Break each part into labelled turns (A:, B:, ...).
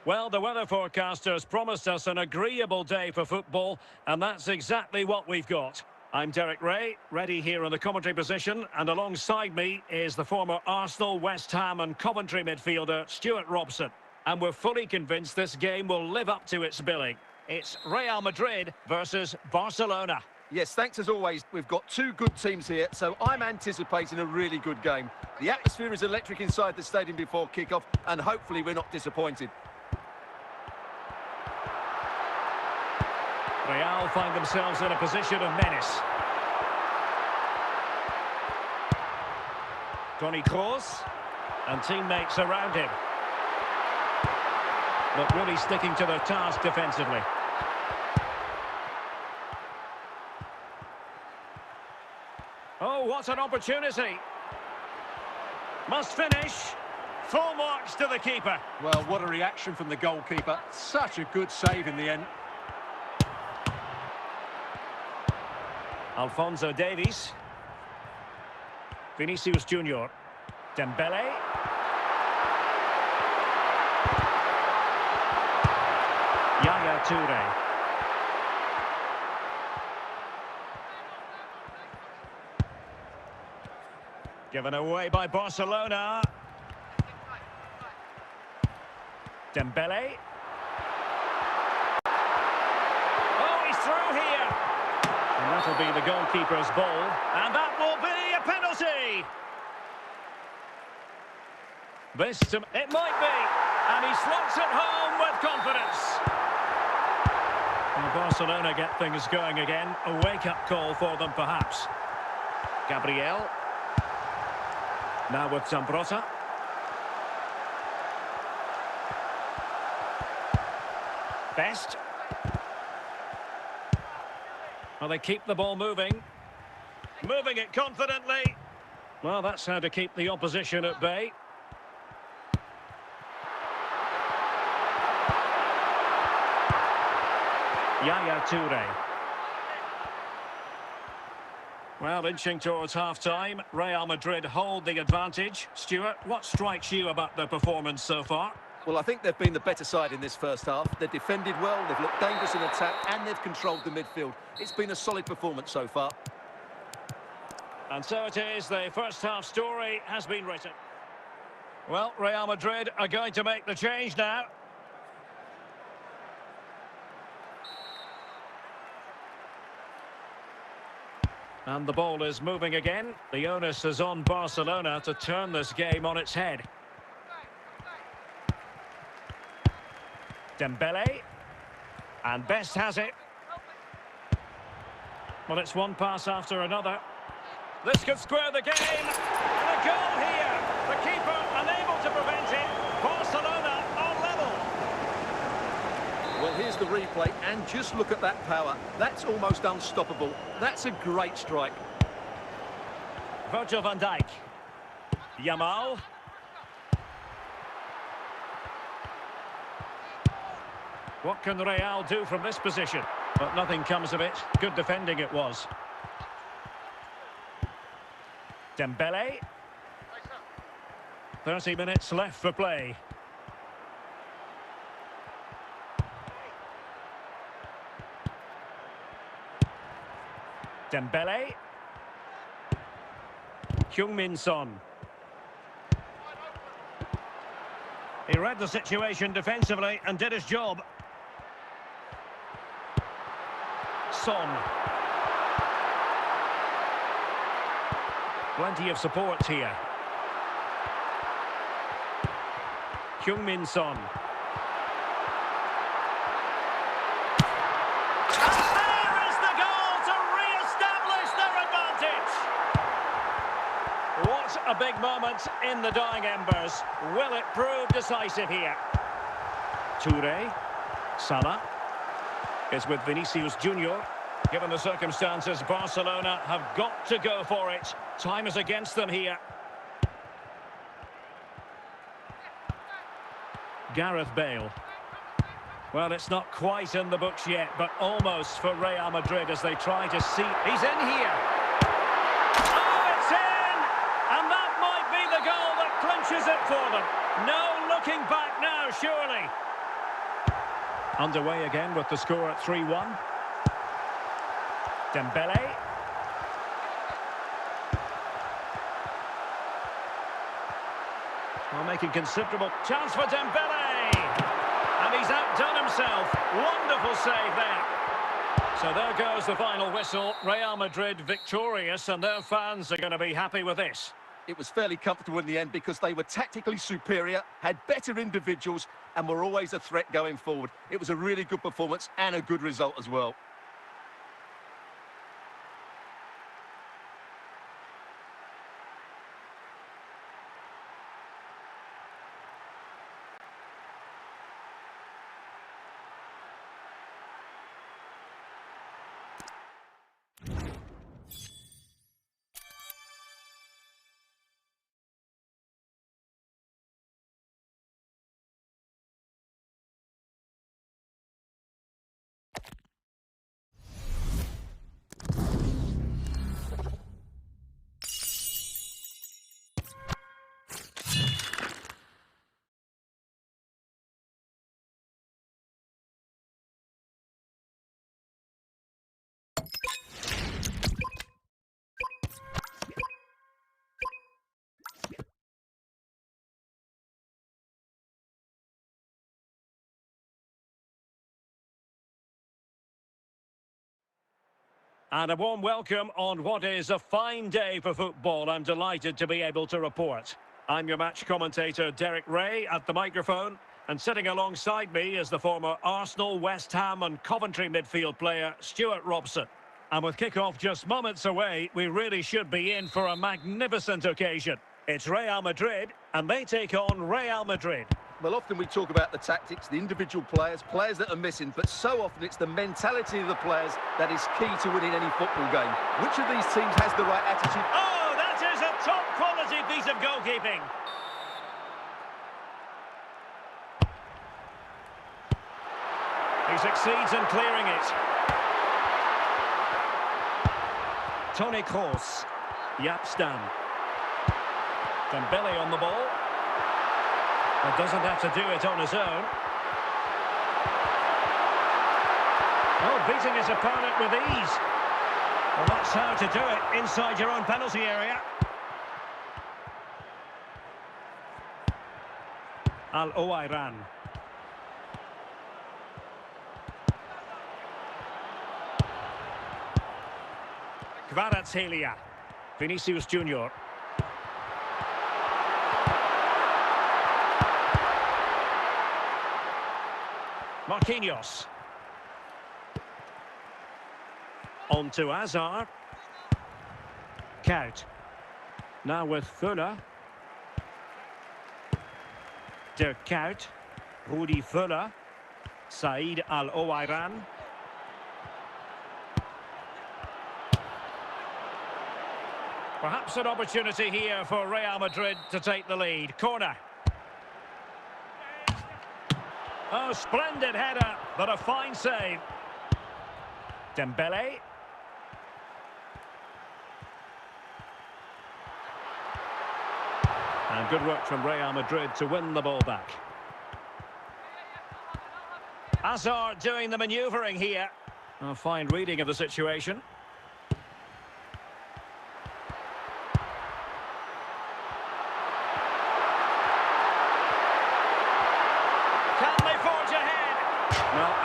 A: Well, the weather forecasters promised us an agreeable day for football, and that's exactly what we've got. I'm Derek Ray, ready here in the commentary position, and alongside me is the former Arsenal, West Ham and Coventry midfielder, Stuart Robson. And we're fully convinced this game will live up to its billing. It's Real Madrid versus Barcelona.
B: Yes, thanks as always. We've got two good teams here, so I'm anticipating a really good game. The atmosphere is electric inside the stadium before kick-off, and hopefully we're not disappointed.
A: Real find themselves in a position of menace. Toni Kroos and teammates around him. But really sticking to their task defensively. Oh, what an opportunity. Must finish. Full marks to the keeper.
C: Well, what a reaction from the goalkeeper. Such a good save in the end.
A: Alphonso Davies. Vinicius Junior. Dembele. Yaya Toure. Given away by Barcelona. Dembele. Oh, he's through here. And that'll be the goalkeeper's ball. And that will be a penalty. It might be. And he slots it home with confidence. Well, Barcelona get things going again. A wake-up call for them, perhaps. Gabriel. Now with Zambrota. Best. Well, they keep the ball moving. Moving it confidently. Well, that's how to keep the opposition at bay. Yaya Toure. Well, inching towards half-time, Real Madrid hold the advantage. Stuart, what strikes you about their performance so far?
B: Well, I think they've been the better side in this first half. They've defended well, they've looked dangerous in attack, and they've controlled the midfield. It's been a solid performance so far.
A: And so it is, the first half story has been written. Well, Real Madrid are going to make the change now. And the ball is moving again. The onus is on Barcelona to turn this game on its head. Dembele. And Best has it. Well, it's one pass after another. This could square the game. And a goal here. The keeper unable to prevent it. Barcelona on level.
B: Well, here's the replay, and just look at that power. That's almost unstoppable. That's a great strike.
A: Virgil van Dijk. Yamal. What can Real do from this position? But nothing comes of it. Good defending it was. Dembele. 30 minutes left for play. Dembele. Heung-min Son. He read the situation defensively and did his job. Son. Plenty of support here. Heung-min Son. What a big moment in the dying embers. Will it prove decisive here? Toure. Salah. Is with Vinicius Junior. Given the circumstances, Barcelona have got to go for it. Time is against them here. Gareth Bale. Well, it's not quite in the books yet, but almost for Real Madrid as they try to see. He's in here. Oh, it's in! And that might be the goal that clinches it for them. No looking back now, surely. Underway again with the score at 3-1. Dembele. Well, making considerable chance for Dembele. And he's outdone himself. Wonderful save there. So there goes the final whistle. Real Madrid victorious, and their fans are going to be happy with this.
B: It was fairly comfortable in the end because they were tactically superior, had better individuals, and were always a threat going forward. It was a really good performance and a good result as well.
A: And a warm welcome on what is a fine day for football. I'm delighted to be able to report. I'm your match commentator, Derek Ray, at the microphone. And sitting alongside me is the former Arsenal, West Ham and Coventry midfield player, Stuart Robson. And with kick-off just moments away, we really should be in for a magnificent occasion. It's Real Madrid, and they take on Real Madrid.
B: Well, often we talk about the tactics, the individual players that are missing, but so often it's the mentality of the players that is key to winning any football game. Which of these teams has the right attitude?
A: Oh, that is a top-quality piece of goalkeeping. He succeeds in clearing it. Toni Kroos. Yapstam. Dembele on the ball. But doesn't have to do it on his own. Oh, beating his opponent with ease. Well, that's how to do it inside your own penalty area. Al-Owairan. Kvaratskhelia. Vinicius Junior. Marquinhos. On to Hazard. Kout. Now with Fuller. Der Kout. Rudi Fuller. Said Al-Owairan. Perhaps an opportunity here for Real Madrid to take the lead. Corner. Oh, splendid header, but a fine save. Dembele. And good work from Real Madrid to win the ball back. Hazard doing the manoeuvring here. A fine reading of the situation.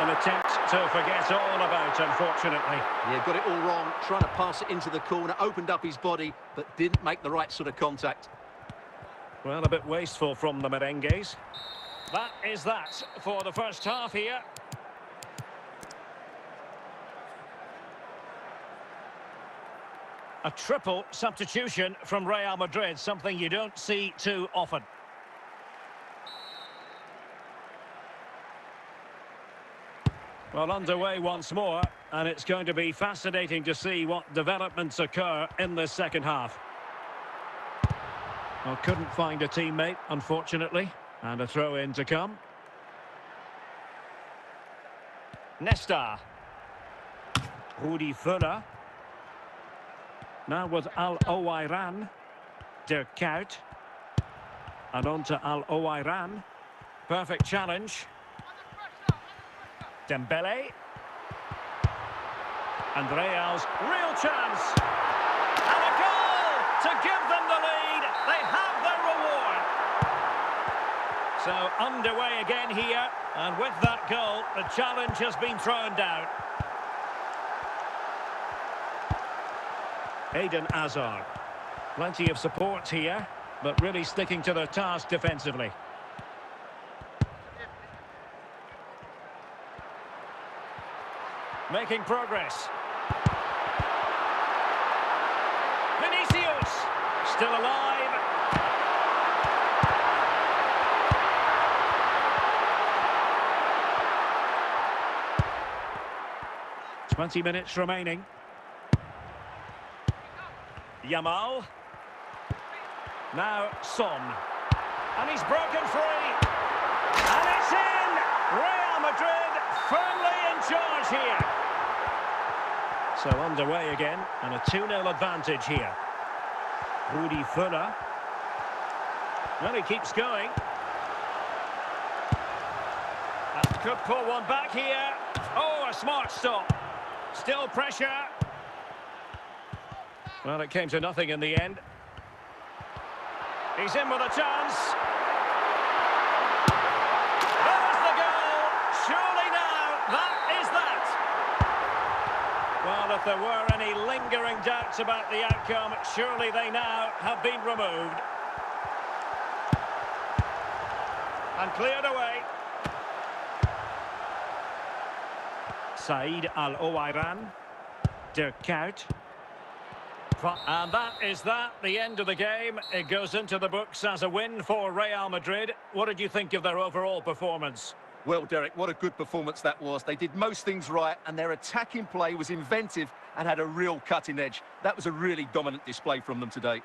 A: An attempt to forget all about, unfortunately.
C: Yeah, got it all wrong, trying to pass it into the corner, opened up his body, but didn't make the right sort of contact.
A: Well, a bit wasteful from the merengues. That is that for the first half here. A triple substitution from Real Madrid, something you don't see too often. Well, underway once more, and it's going to be fascinating to see what developments occur in this second half. Well, couldn't find a teammate, unfortunately, and a throw-in to come. Nesta. Rudi Fuller. Now with Al-Owairan. Der Kout. And on to Al-Owairan. Perfect challenge. Dembele. And Real's real chance. And a goal to give them the lead. They have their reward. So underway again here. And with that goal, the challenge has been thrown down. Eden Hazard. Plenty of support here, but really sticking to their task defensively. Making progress. Vinicius, still alive. Twenty minutes remaining. Yamal. Now Son. And he's broken free. And it's in! Real Madrid firmly in charge here. So underway again, and a 2-0 advantage here. Rudi Völler. Well, he keeps going. And could pull one back here. Oh, a smart stop. Still pressure. Well, it came to nothing in the end. He's in with a chance. There's the goal. Surely now, that is that. Well, if there were any lingering doubts about the outcome, surely they now have been removed. And cleared away. Said Al-Owairan. Dirk Kuyt. And that is that, the end of the game. It goes into the books as a win for Real Madrid. What did you think of their overall performance?
B: Well, Derek, what a good performance that was. They did most things right, and their attacking play was inventive and had a real cutting edge. That was a really dominant display from them today.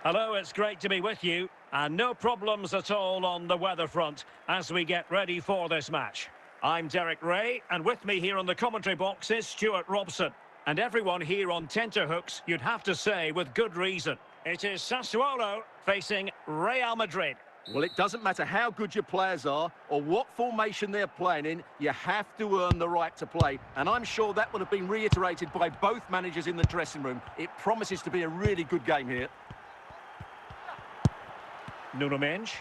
A: Hello, it's great to be with you. And no problems at all on the weather front as we get ready for this match. I'm Derek Ray, and with me here on the commentary box is Stuart Robson. And everyone here on tenterhooks, you'd have to say with good reason. It is Sassuolo facing Real Madrid.
B: Well, it doesn't matter how good your players are or what formation they're playing in, you have to earn the right to play. And I'm sure that would have been reiterated by both managers in the dressing room. It promises to be a really good game here.
A: Nuno Mendes.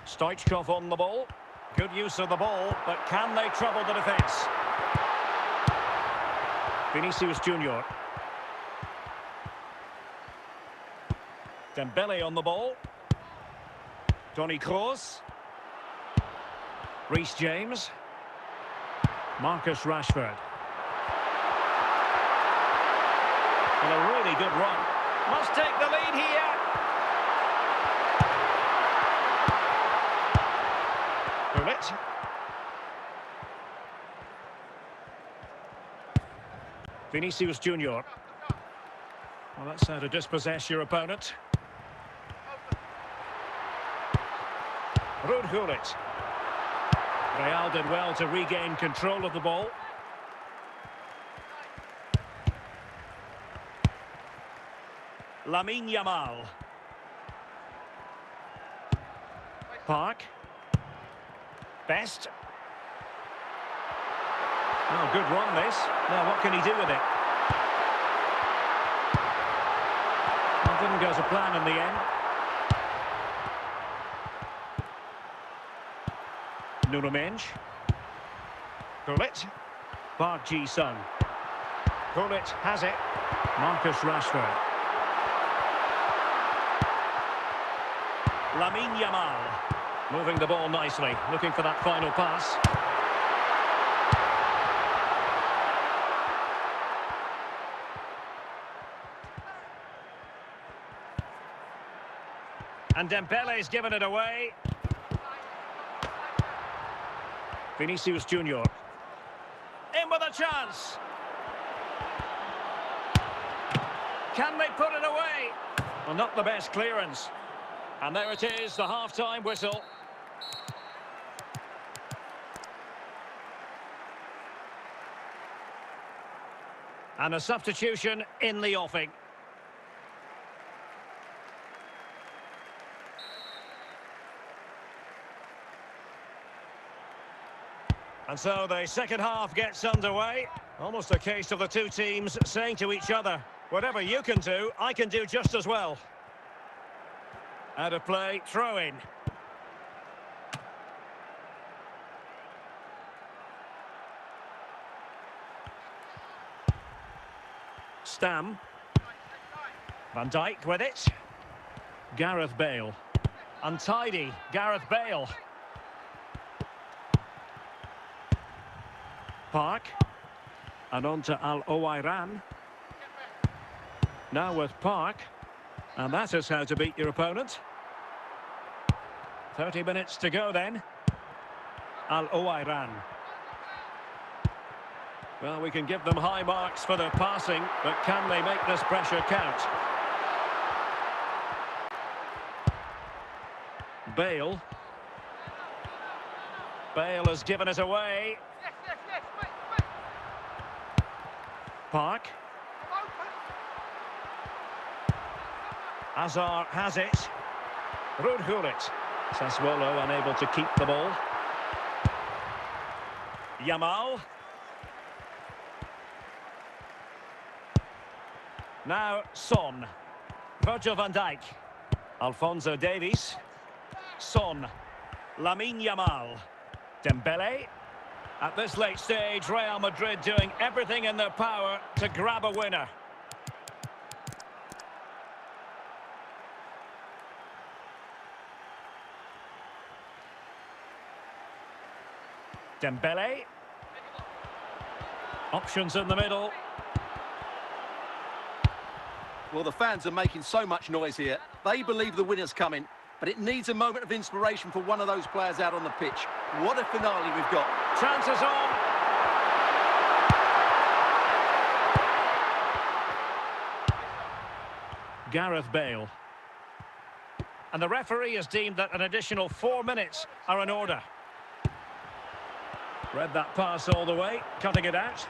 A: Stoichkov on the ball. Good use of the ball, but can they trouble the defence? Vinicius Junior. Dembele on the ball. Toni Kroos. Reece James. Marcus Rashford. And a really good run. Must take the lead here. It. Vinicius Junior. Well, that's how to dispossess your opponent. Ruud Gullit. Real did well to regain control of the ball. Lamine Yamal. Park. Best. Oh, good run this. Now what can he do with it? Well, didn't go to plan in the end. Nuno Mendes. Gullit. Park Ji-sung. Gullit has it. Marcus Rashford. Lamine Yamal. Moving the ball nicely, looking for that final pass. And Dembele's given it away. Vinicius Junior. In with a chance. Can they put it away? Well, not the best clearance. And there it is, the half-time whistle. And a substitution in the offing. And so the second half gets underway. Almost a case of the two teams saying to each other, whatever you can do, I can do just as well. Out of play, throw in. Stam. Van Dijk with it. Gareth Bale. Untidy, Gareth Bale. Park. And on to Al-Owairan. Now with Park. And that is how to beat your opponent. 30 minutes to go then. Al-Owairan. Well, we can give them high marks for their passing, but can they make this pressure count? Bale. Bale has given it away. Park. Hazard has it. Rudhurit. Sassuolo unable to keep the ball. Yamal. Now Son. Virgil van Dijk. Alphonso Davies. Son. Lamine Yamal. Dembele. At this late stage, Real Madrid doing everything in their power to grab a winner. Dembele. Options in the middle.
B: Well, the fans are making so much noise here. They believe the winner's coming, but it needs a moment of inspiration for one of those players out on the pitch. What a finale we've got.
A: Chances on. Gareth Bale. And the referee has deemed that an additional 4 minutes are in order. Read that pass all the way, cutting it out.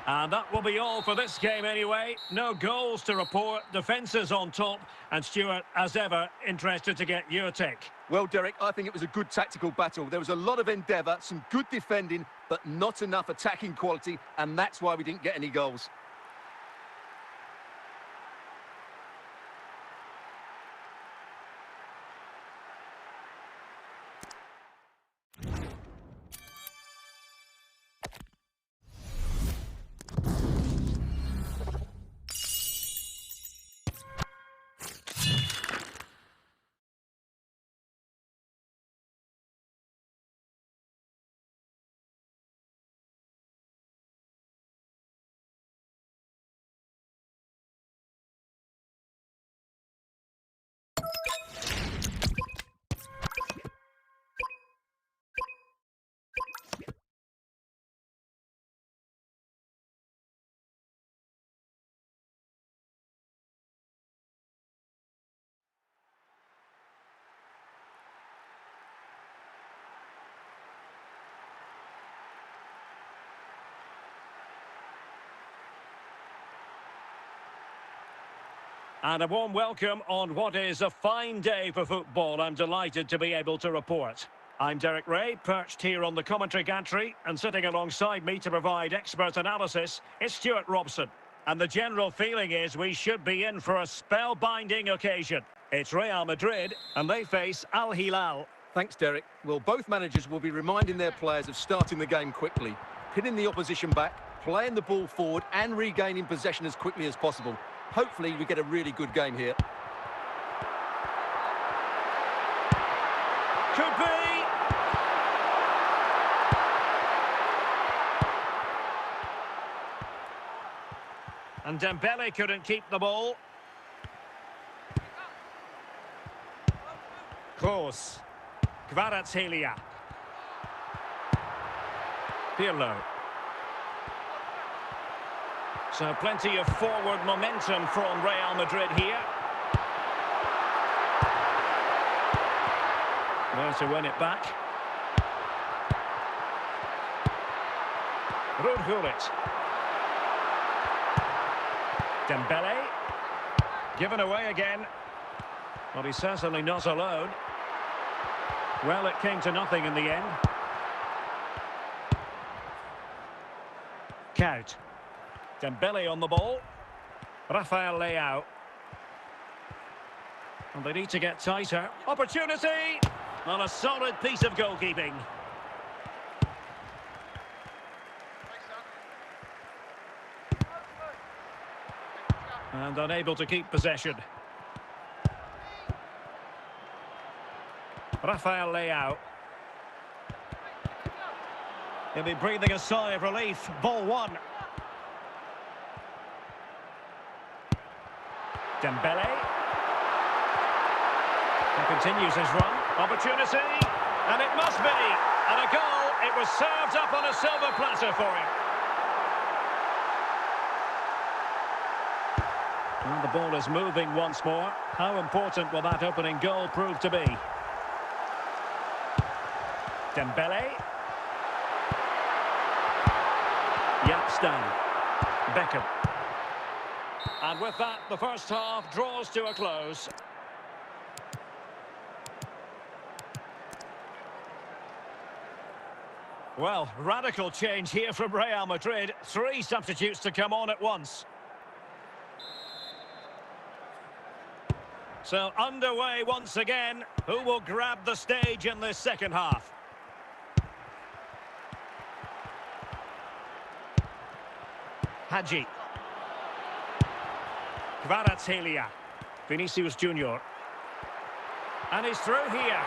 A: And that will be all for this game anyway. No goals to report, defences on top. And Stuart, as ever, interested to get your take.
B: Well, Derek, I think it was a good tactical battle. There was a lot of endeavour, some good defending, but not enough attacking quality, and that's why we didn't get any goals.
A: And a warm welcome on what is a fine day for football. I'm delighted to be able to report. I'm Derek Ray, perched here on the commentary gantry, and sitting alongside me to provide expert analysis is Stuart Robson. And the general feeling is we should be in for a spellbinding occasion. It's Real Madrid, and they face Al Hilal.
B: Thanks, Derek. Well, both managers will be reminding their players of starting the game quickly, pinning the opposition back, playing the ball forward and regaining possession as quickly as possible. Hopefully we get a really good game here.
A: Could be. And Dembele couldn't keep the ball. Kroos. Kvaratskhelia. Pirlo. So plenty of forward momentum from Real Madrid here. There to win it back. Rudhulit. Dembele. Given away again. Well, he's certainly not alone. Well, it came to nothing in the end. Kaut. Dembele on the ball. Rafael Leao. And they need to get tighter. Opportunity! On a solid piece of goalkeeping. And unable to keep possession. Rafael Leao. He'll be breathing a sigh of relief. Ball one. Dembele. He continues his run. Opportunity. And it must be. And a goal. It was served up on a silver platter for him. And the ball is moving once more. How important will that opening goal prove to be? Dembele. Yapstam. Beckham. And with that, the first half draws to a close. Well, radical change here from Real Madrid. 3 substitutes to come on at once. So underway once again. Who will grab the stage in this second half? Hadji. Kvaratskhelia. Vinicius Junior. And he's through here.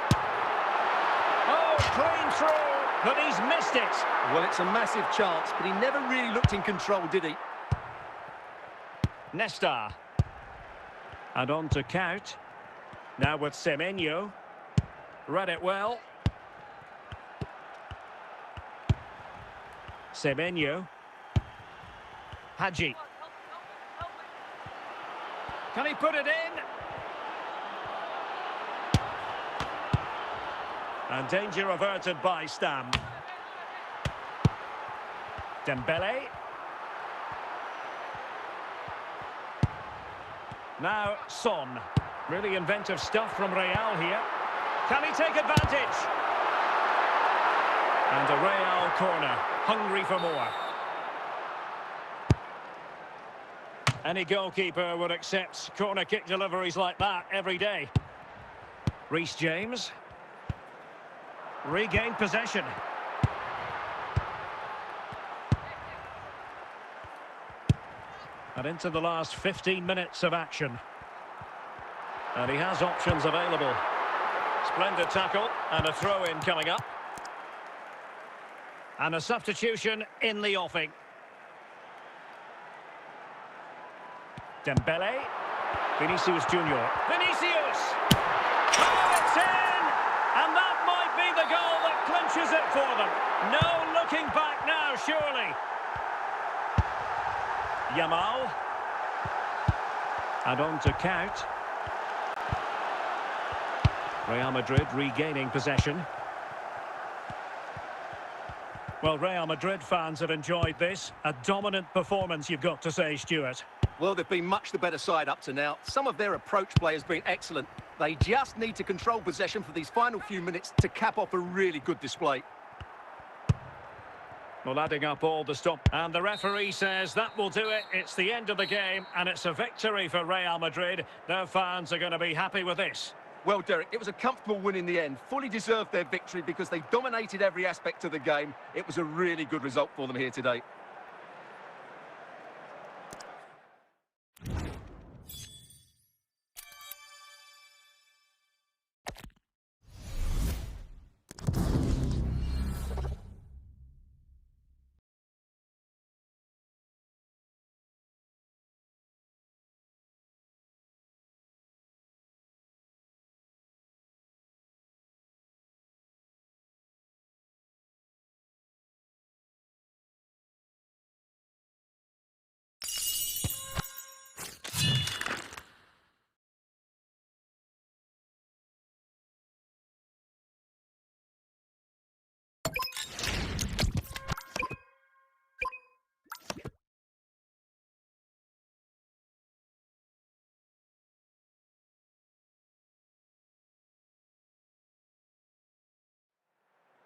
A: Oh, clean through, but he's missed it.
B: Well, it's a massive chance, but he never really looked in control, did he?
A: Nesta. And on to Kaut. Now with Semenyo. Read it well. Semenyo. Hadji. Can he put it in? And danger averted by Stam. Dembele. Now Son. Really inventive stuff from Real here. Can he take advantage? And a Real corner. Hungry for more. Any goalkeeper would accept corner kick deliveries like that every day. Reece James. Regained possession. And into the last 15 minutes of action. And he has options available. Splendid tackle and a throw-in coming up. And a substitution in the offing. Dembele. Vinicius Junior. Vinicius! Oh, it's in! And that might be the goal that clinches it for them. No looking back now, surely. Yamal. And on to Kaut. Real Madrid regaining possession. Well, Real Madrid fans have enjoyed this. A dominant performance, you've got to say, Stuart.
B: Well, they've been much the better side up to now. Some of their approach play has been excellent. They just need to control possession for these final few minutes to cap off a really good display.
A: Well, adding up all the stop. And the referee says that will do it. It's the end of the game, and it's a victory for Real Madrid. Their fans are going to be happy with this.
B: Well, Derek, it was a comfortable win in the end. Fully deserved their victory because they dominated every aspect of the game. It was a really good result for them here today.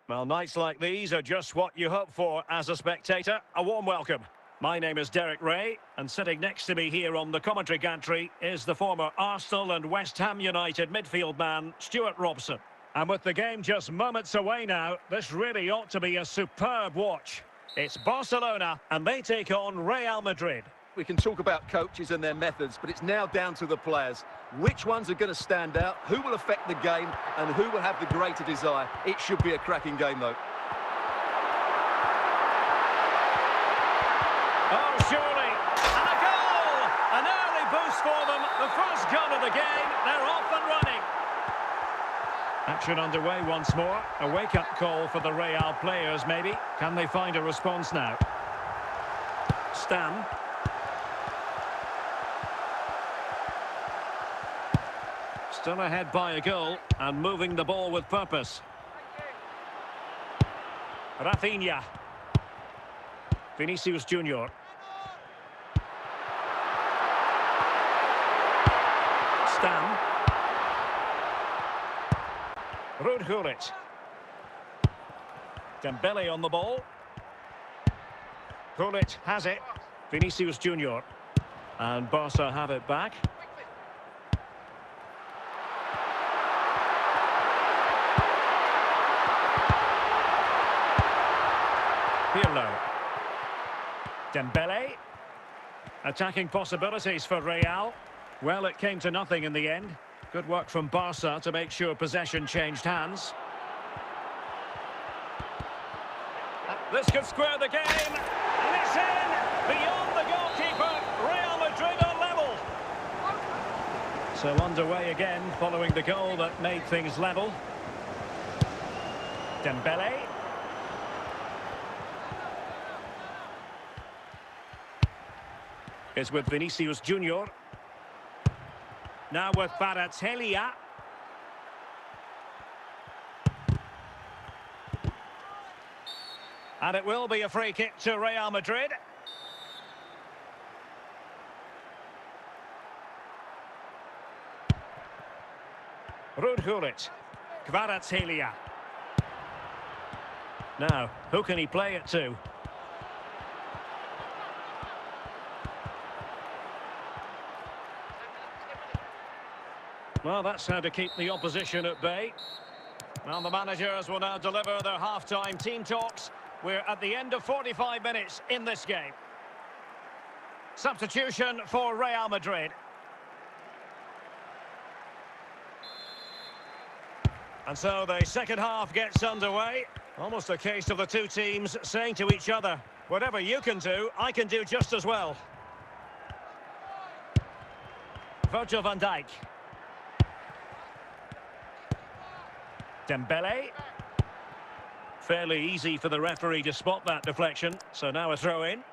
A: Well, nights like these are just what you hope for as a spectator. A warm welcome. My name is Derek Ray, and sitting next to me here on the commentary gantry is the former Arsenal and West Ham United midfield man, Stuart Robson. And with the game just moments away now, this really ought to be a superb watch. It's Barcelona, and they take on Real Madrid.
B: We can talk about coaches and their methods, but it's now down to the players. Which ones are going to stand out, who will affect the game, and who will have the greater desire? It should be a cracking game, though.
A: Oh, surely. And a goal! An early boost for them. The first goal of the game. They're off and running. Action underway once more. A wake-up call for the Real players, maybe. Can they find a response now? Stam. Still ahead by a goal and moving the ball with purpose. Rafinha. Vinicius Junior. Stam. Rudhurit. Dembele on the ball. Gullit has it. Vinicius Junior. And Barca have it back. Hilal. Dembele. Attacking possibilities for Real. Well, it came to nothing in the end. Good work from Barca to make sure possession changed hands. This could square the game. And it's in! Beyond the goalkeeper, Real Madrid are level. So underway again, following the goal that made things level. Dembele. Is with Vinicius Junior. Now with Bagan. And it will be a free kick to Real Madrid. Rudhurit. Bagan. Now, who can he play it to? Well, that's how to keep the opposition at bay. Well, the managers will now deliver their half-time team talks. We're at the end of 45 minutes in this game. Substitution for Real Madrid. And so the second half gets underway. Almost a case of the two teams saying to each other, whatever you can do, I can do just as well. Virgil van Dijk. Dembele. Fairly easy for the referee to spot that deflection, so now a throw-in.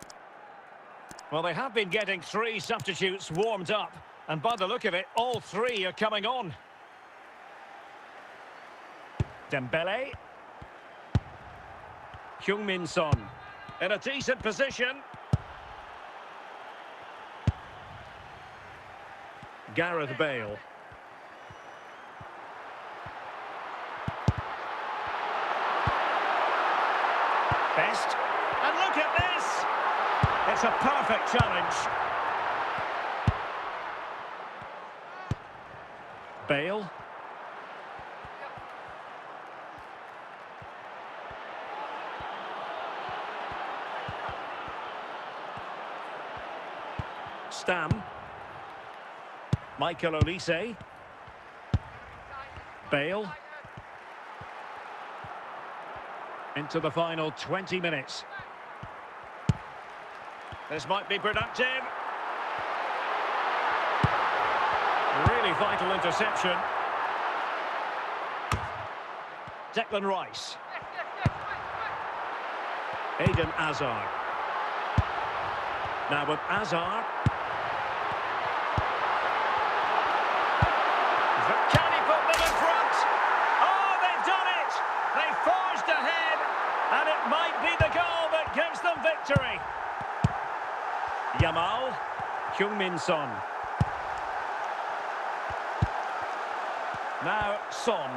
A: Well, they have been getting three substitutes warmed up, and by the look of it, all three are coming on. Dembele. Heung-min Son. In a decent position. Gareth Bale. Best. And look at this! It's a perfect challenge. Bale. Stam. Michael Olise. Bale. Into the final 20 minutes. This might be productive. Really vital interception. Declan Rice. Eden Hazard. Now with Hazard. Can he put them in front? Oh, they've done it! They forged ahead, and it might be the goal that gives them victory. Yamal. Heung-min Son. Now Son.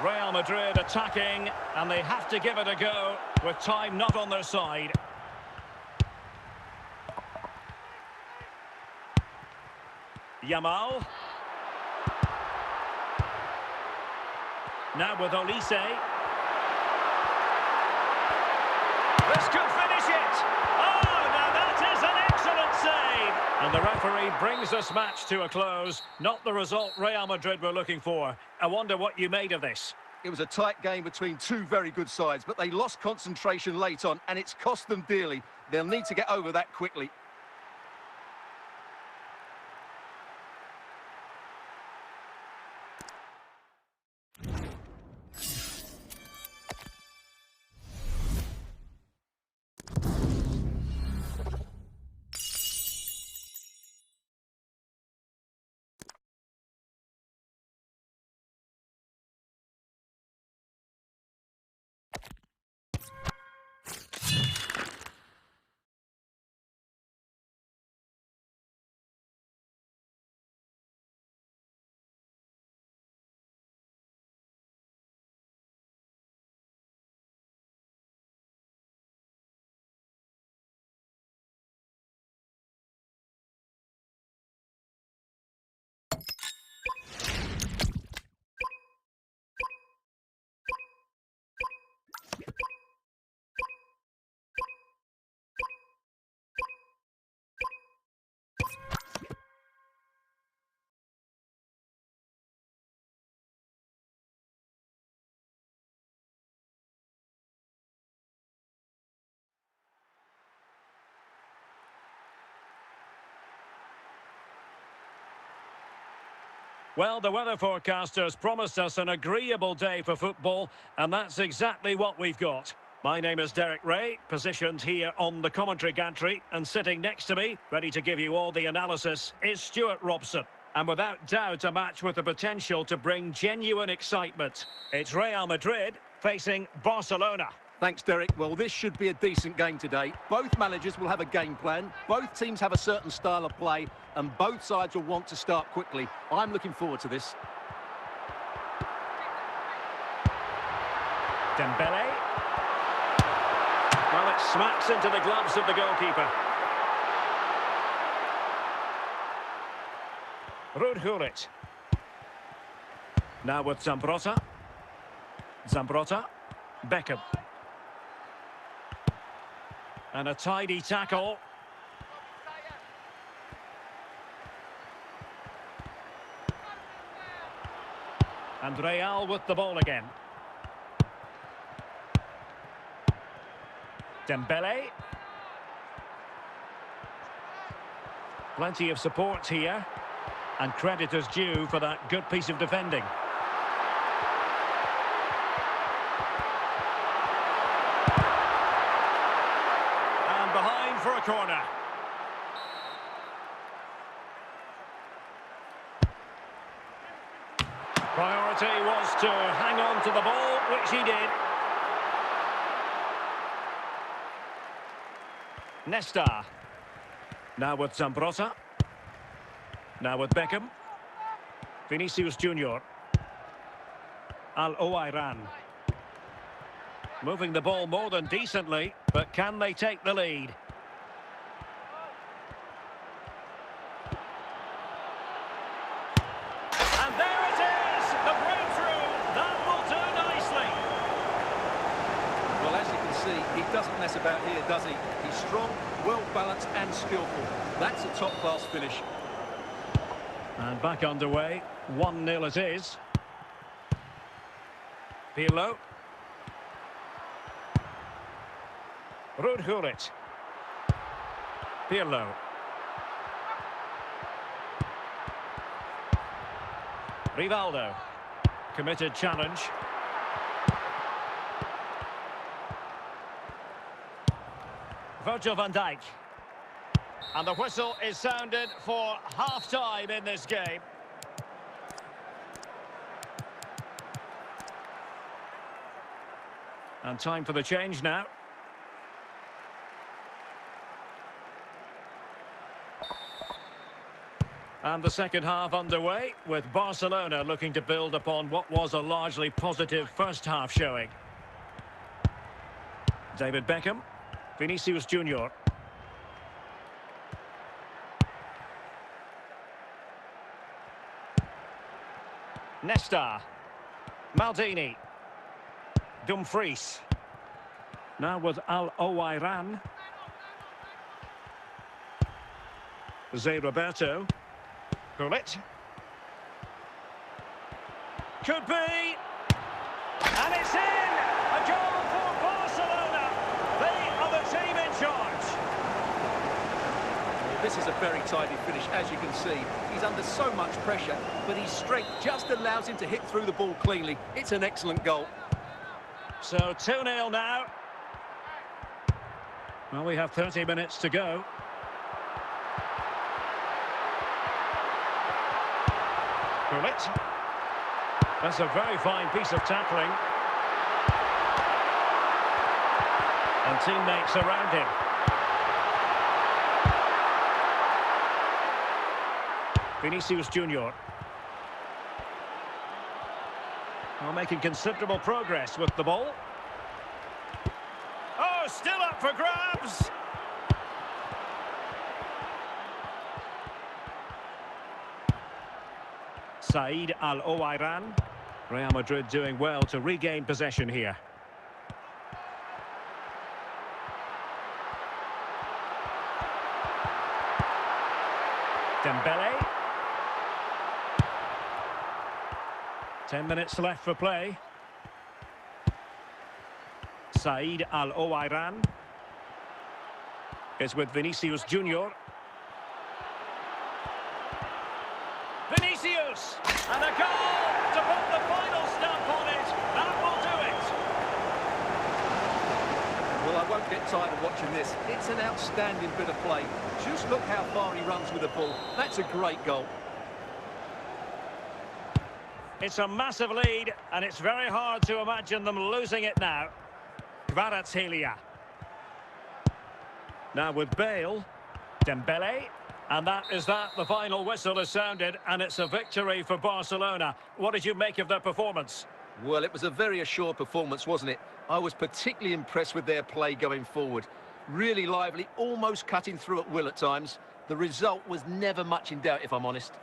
A: Real Madrid attacking, and they have to give it a go with time not on their side. Yamal. Now with Olise. This could finish it. Oh, now that is an excellent save. And the referee brings this match to a close. Not the result Real Madrid were looking for. I wonder what you made of this.
B: It was a tight game between two very good sides, but they lost concentration late on, and it's cost them dearly. They'll need to get over that quickly.
A: Well, the weather forecasters promised us an agreeable day for football, and that's exactly what we've got. My name is Derek Ray, positioned here on the commentary gantry, and sitting next to me, ready to give you all the analysis, is Stuart Robson. And without doubt, a match with the potential to bring genuine excitement. It's Real Madrid facing Barcelona.
B: Thanks, Derek. Well, this should be a decent game today. Both managers will have a game plan. Both teams have a certain style of play, and both sides will want to start quickly. I'm looking forward to this.
A: Dembele. Well, it smacks into the gloves of the goalkeeper. Rudhulit. Now with Zambrotta. Zambrotta. Beckham. And a tidy tackle. And Real with the ball again. Dembele. Plenty of support here. And credit is due for that good piece of defending. And behind for a corner. Priority was to hang on to the ball, which he did. Nesta. Now with Zambrotta. Now with Beckham. Vinicius Junior. Al-Owairan. Moving the ball more than decently, but can they take the lead? And there it is! The breakthrough! That will do nicely!
B: Well, as you can see, he doesn't mess about here, does he? He's strong, well-balanced and skillful. That's a top-class finish.
A: And back underway. 1-0 it is. Pirlo. Rudhulit. Pirlo. Rivaldo. Committed challenge. Virgil van Dijk. And the whistle is sounded for half-time in this game. And time for the change now. And the second half underway, with Barcelona looking to build upon what was a largely positive first half showing. David Beckham, Vinicius Junior. Nesta, Maldini, Dumfries. Now with Al-Owairan. Zé Roberto. Gullit. Could be. And it's in! A goal for Barcelona. They are the team in charge.
B: This is a very tidy finish, as you can see. He's under so much pressure, but his strength just allows him to hit through the ball cleanly. It's an excellent goal.
A: So 2-0 now. Well, we have 30 minutes to go. Gullit. That's a very fine piece of tackling. And teammates around him. Vinicius Junior. Well, making considerable progress with the ball. Oh, still up for grabs! Said Al-Owairan. Real Madrid doing well to regain possession here. Dembele. 10 minutes left for play. Said Al-Owairan is with Vinicius Junior. Vinicius! And a goal to put the final stamp on it. That will do it.
B: Well, I won't get tired of watching this. It's an outstanding bit of play. Just look how far he runs with the ball. That's a great goal.
A: It's a massive lead, and it's very hard to imagine them losing it now. Kvaratskhelia. Now with Bale. Dembele. And that is that. The final whistle is sounded, and it's a victory for Barcelona. What did you make of their performance?
B: Well, it was a very assured performance, wasn't it? I was particularly impressed with their play going forward. Really lively, almost cutting through at will at times. The result was never much in doubt, if I'm honest.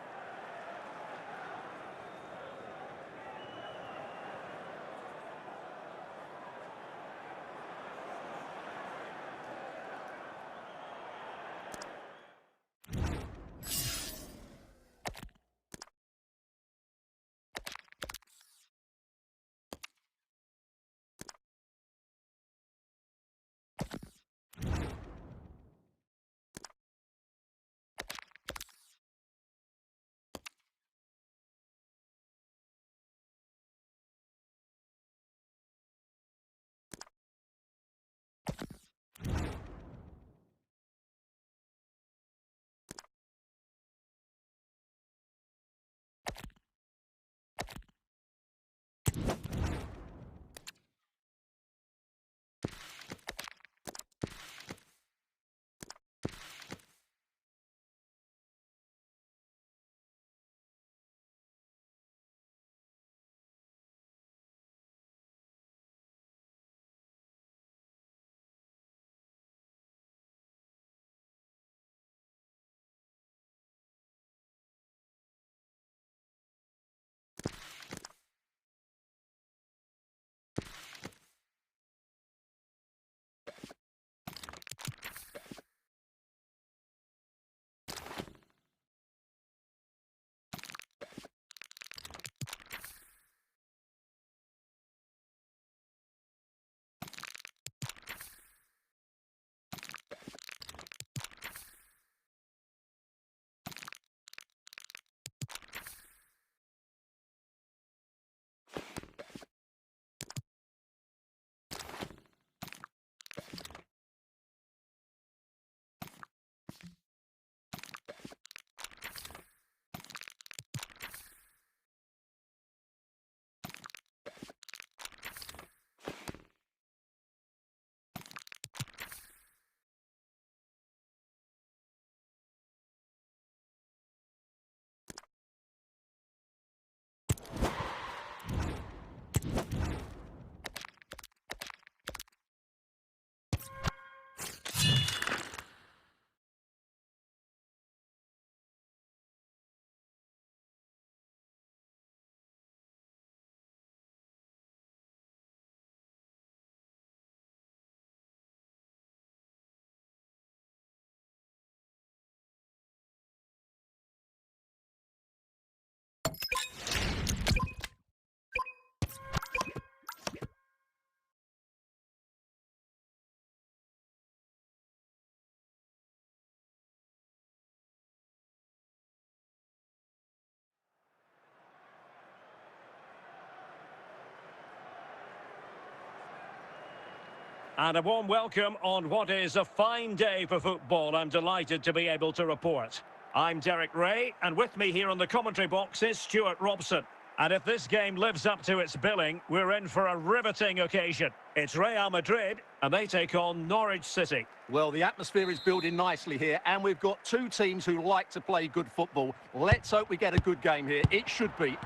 A: And a warm welcome on what is a fine day for football. I'm delighted to be able to report. I'm Derek Ray, and with me here on the commentary box is Stuart Robson. And if this game lives up to its billing, we're in for a riveting occasion. It's Real Madrid, and they take on Norwich City.
B: Well, the atmosphere is building nicely here, and we've got two teams who like to play good football. Let's hope we get a good game here. It should be.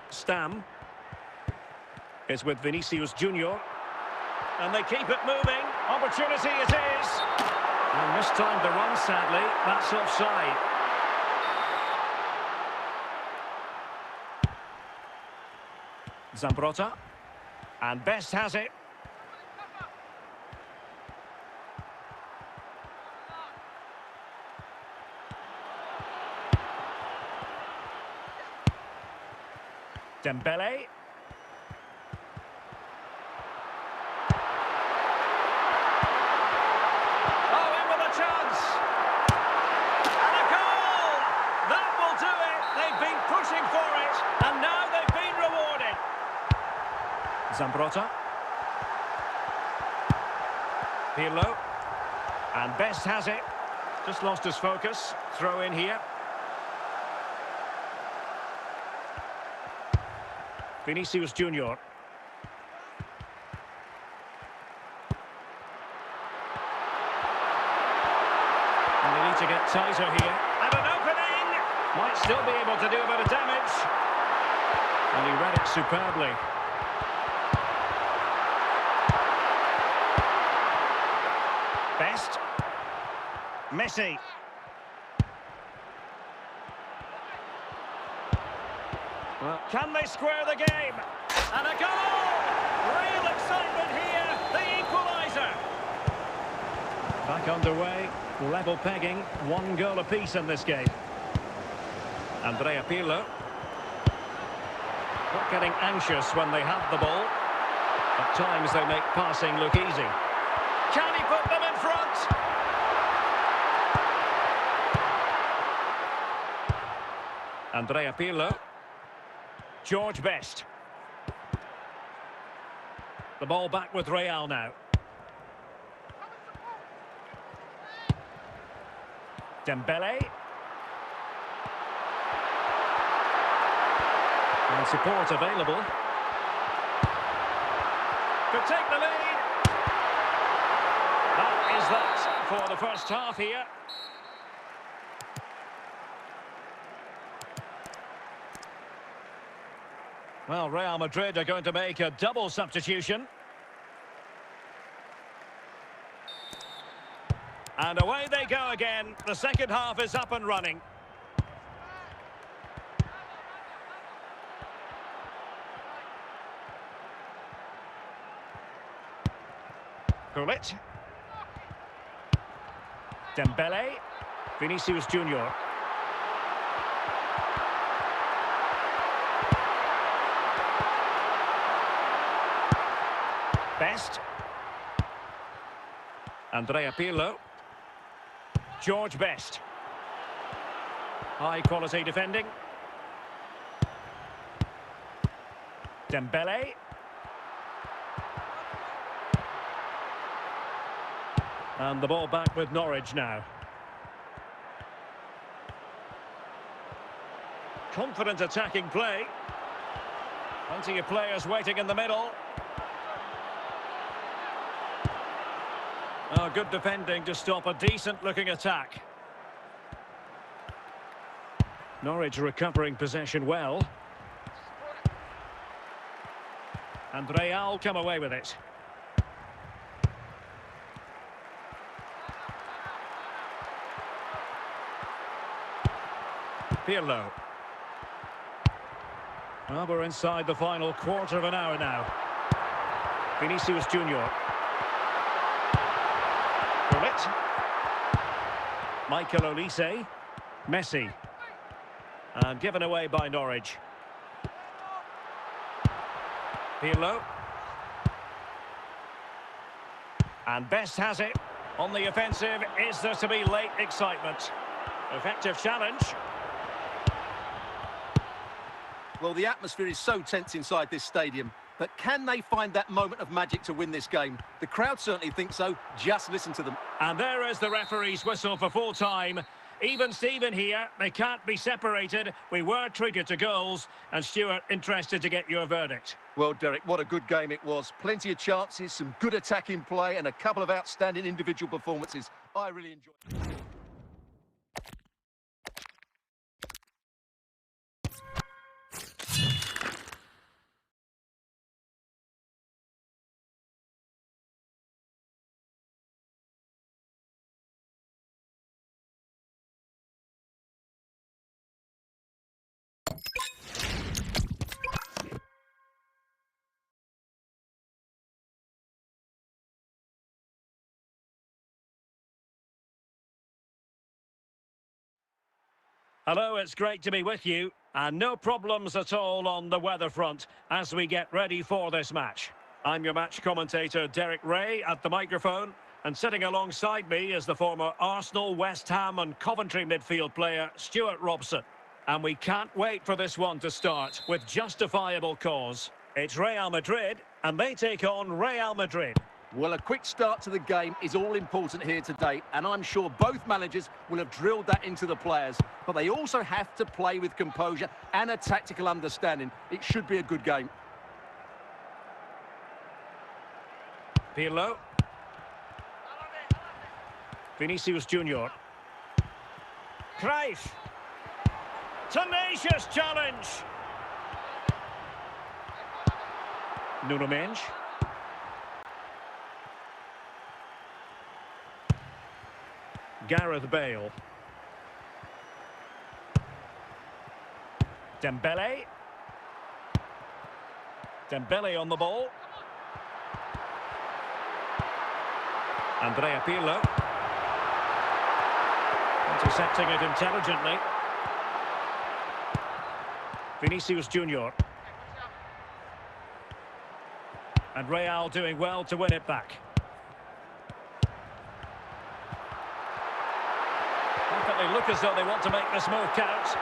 A: Stam is with Vinicius Junior. And they keep it moving. Opportunity it is. And mistimed the run, sadly. That's offside. Zambrotta. And Best has it. Dembele. Oh, in with a chance. And a goal! That will do it. They've been pushing for it, and now they've been rewarded. Zambrotta. Pirlo. And Best has it. Just lost his focus. Throw in here. Vinicius Junior. And they need to get tighter here. And an opening! Might still be able to do a bit of damage. And he read it superbly. Best. Messi. Well, can they square the game? And a goal! Real excitement here, the equaliser. Back underway, level pegging, 1 goal apiece in this game. Andrea Pirlo. Not getting anxious when they have the ball. At times they make passing look easy. Can he put them in front? Andrea Pirlo. George Best. The ball back with Real now. Dembele. And support available. Could take the lead. That is that for the first half here. Well, Real Madrid are going to make a double substitution. And away they go again. The second half is up and running. Gullit. Dembele. Vinicius Junior. Best. Andrea Pirlo. George Best. High quality defending. Dembele. And the ball back with Norwich now. Confident attacking play. Plenty of players waiting in the middle. Oh, good defending to stop a decent-looking attack. Norwich recovering possession well. And Real come away with it. Pirlo. Well, we're inside the final quarter of an hour now. Vinicius Junior. Michael Olise. Messi. And given away by Norwich. Pirlo. And Best has it. On the offensive, is there to be late excitement? Effective challenge.
B: Well, the atmosphere is so tense inside this stadium. But can they find that moment of magic to win this game? The crowd certainly think so. Just listen to them.
A: And there is the referee's whistle for full time. Even Steven here, they can't be separated. We were treated to goals. And Stuart, interested to get your verdict.
B: Well, Derek, what a good game it was. Plenty of chances, some good attacking play, and a couple of outstanding individual performances. I really enjoyed it.
A: Hello, it's great to be with you. And no problems at all on the weather front as we get ready for this match. I'm your match commentator, Derek Ray, at the microphone. And sitting alongside me is the former Arsenal, West Ham and Coventry midfield player, Stuart Robson. And we can't wait for this one to start with justifiable cause. It's Real Madrid, and they take on Real Madrid.
B: Well, a quick start to the game is all important here today, and I'm sure both managers will have drilled that into the players. But they also have to play with composure and a tactical understanding. It should be a good game.
A: Pirlo. Vinicius Junior. Cruyff. Tenacious challenge. Nuno Mendes. Gareth Bale. Dembele. Dembele on the ball. Andrea Pirlo. Intercepting it intelligently. Vinicius Junior. And Real doing well to win it back. They look as though they want to make this move count.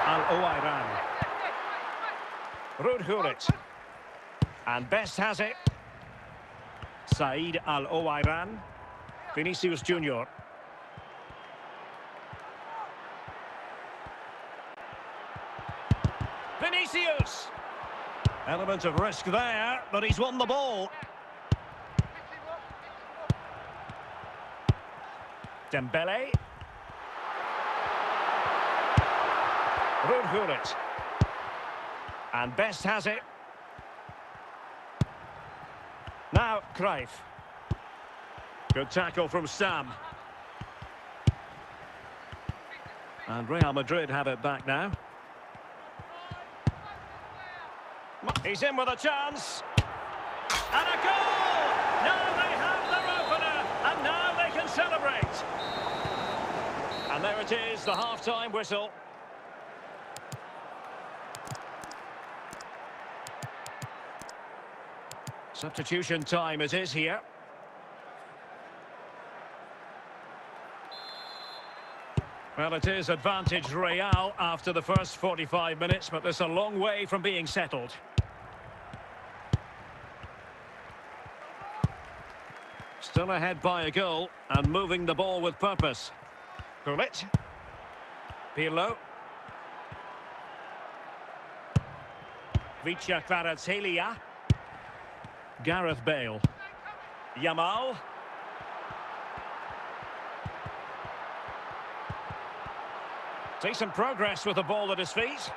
A: Al-Owairan. Rudhurit. And Best has it. Said Al-Owairan. Vinicius Junior. Vinicius! Element of risk there, but he's won the ball. Dembele. Rudhurit. And Best has it. Now Cruyff. Good tackle from Sam. And Real Madrid have it back now. He's in with a chance. And a goal! Now they have their opener, and now they can celebrate. And there it is, the half-time whistle. Substitution time it is here. Well, it is advantage Real after the first 45 minutes, but there's a long way from being settled. Still ahead by a goal and moving the ball with purpose. Gullit. Pirlo. Vicha Kvaratskhelia. Gareth Bale. Yamal. Decent progress with the ball at his feet.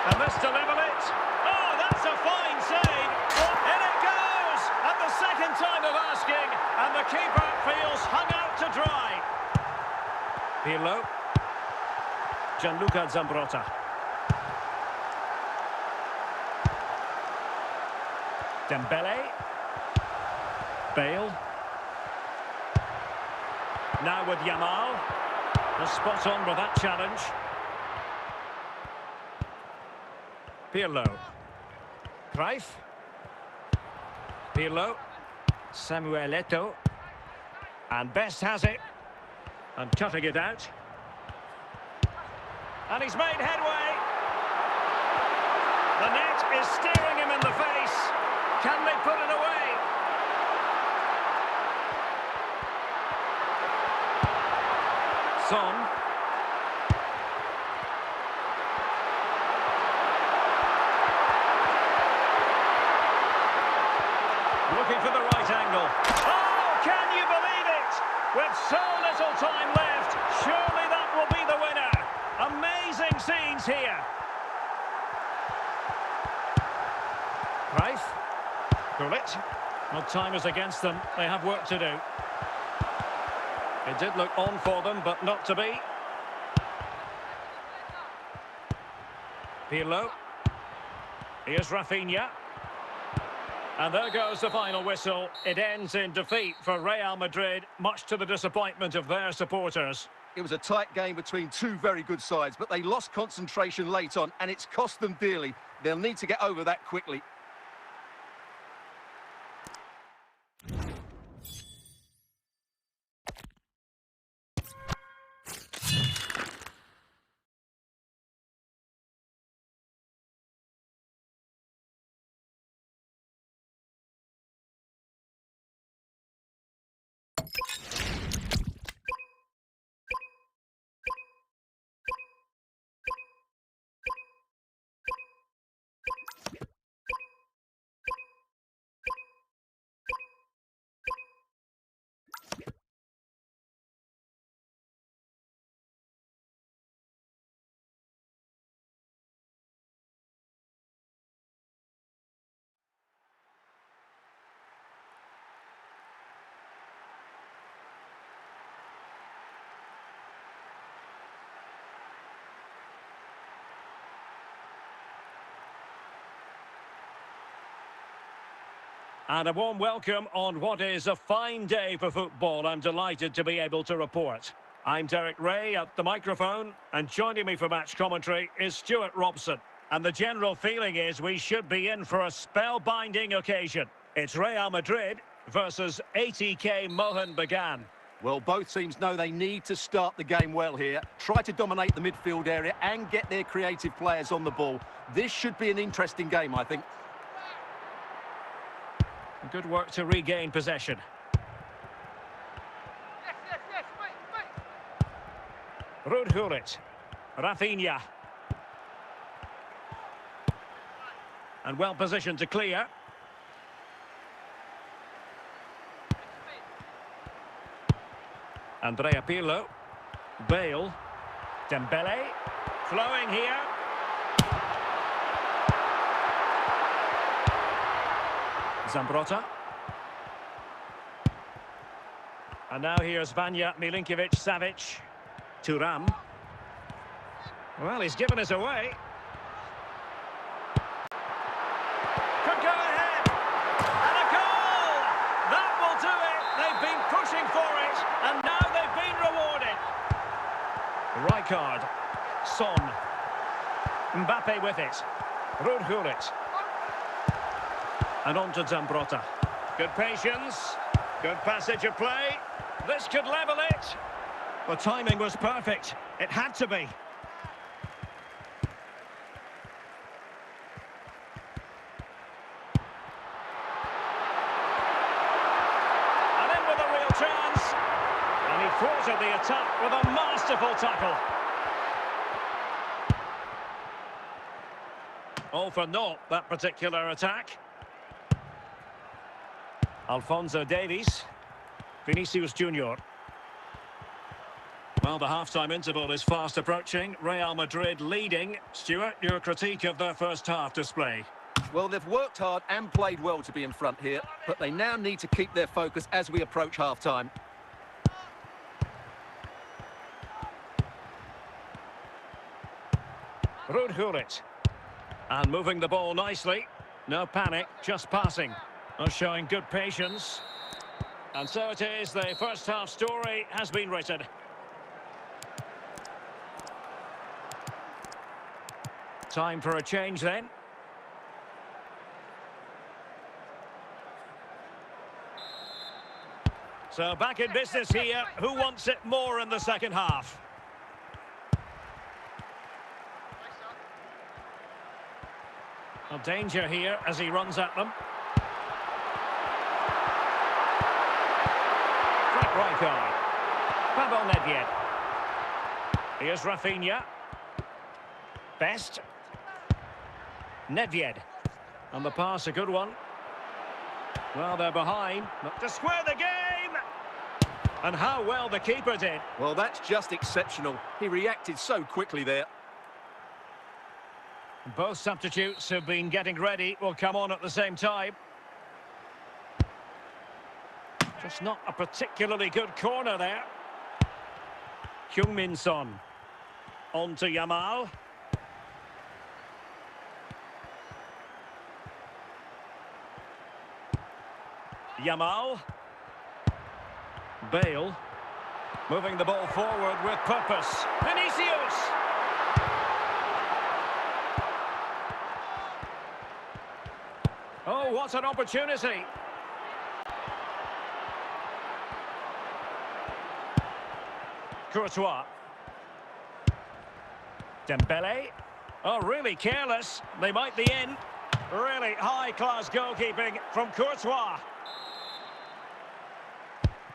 A: And this to level it. Oh, that's a fine save. In it goes! At the second time of asking. And the keeper feels hung out to dry. Pirlo. Gianluca Zambrotta. Dembele. Bale. Now with Yamal. Spot on with that challenge. Pirlo. Cruyff. Pirlo. Samuel Eto'o. And Best has it. And cutting it out. And he's made headway. The net is staring him in the face. Can they put it away? Son. Looking for the right angle. Oh, can you believe it? With so little time left, surely that will be the winner. Amazing scenes here. Rice. Gullit. Well, time is against them. They have work to do. It did look on for them, but not to be. Pirlo. Here's Rafinha. And there goes the final whistle. It ends in defeat for Real Madrid, much to the disappointment of their supporters.
B: It was a tight game between two very good sides, but they lost concentration late on, and it's cost them dearly. They'll need to get over that quickly.
A: And a warm welcome on what is a fine day for football. I'm delighted to be able to report. I'm Derek Ray at the microphone, and joining me for match commentary is Stuart Robson. And the general feeling is we should be in for a spellbinding occasion. It's Real Madrid versus ATK Mohun Bagan.
B: Well, both teams know they need to start the game well here. Try to dominate the midfield area and get their creative players on the ball. This should be an interesting game, I think.
A: Good work to regain possession. Gullit. Rafinha. And well positioned to clear. Andrea Pirlo. Bale. Dembele. Flowing here. Zambrotta. And now here's Vanja Milinkovic-Savic. Thuram. Well, he's given us away. Could go ahead. And a goal! That will do it. They've been pushing for it, and now they've been rewarded. Rijkaard. Son. Mbappe with it. Gullit. And on to Zambrotta. Good patience. Good passage of play. This could level it. The timing was perfect. It had to be. And in with a real chance. And he thwarted the attack with a masterful tackle. All for naught, that particular attack. Alphonso Davies. Vinicius Junior. Well, the half-time interval is fast approaching. Real Madrid leading. Stuart, your critique of their first half display.
B: Well, they've worked hard and played well to be in front here, but they now need to keep their focus as we approach half-time.
A: Gullit. And moving the ball nicely. No panic, just passing. Showing good patience. And so it is, the first half story has been written. Time for a change then. So back in business here. Who wants it more in the second half? Well, danger here as he runs at them. Frank Rijkaard. Pavel Nedved. Here's Rafinha. Best. Nedved. And the pass, a good one. Well, they're behind. But to square the game! And how well the keeper did.
B: Well, that's just exceptional. He reacted so quickly there.
A: Both substitutes who've been getting ready will come on at the same time. Just not a particularly good corner there. Heung-min Son. On to Yamal. Yamal. Bale. Moving the ball forward with purpose. Vinicius! Oh, what an opportunity. Courtois. Dembele. Oh, really careless. They might be in. Really high-class goalkeeping from Courtois.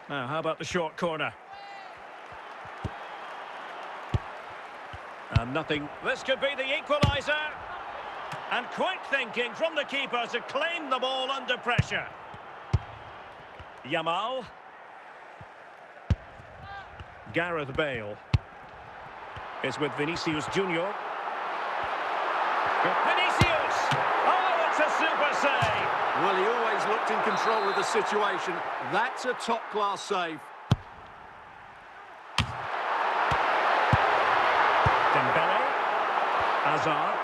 A: Now, how about the short corner? And nothing. This could be the equaliser. And quick thinking from the keeper to claim the ball under pressure. Yamal. Gareth Bale. It's with Vinicius Junior. Vinicius! Oh, it's a super save!
B: Well, he always looked in control of the situation. That's a top-class save.
A: Dembele. Hazard.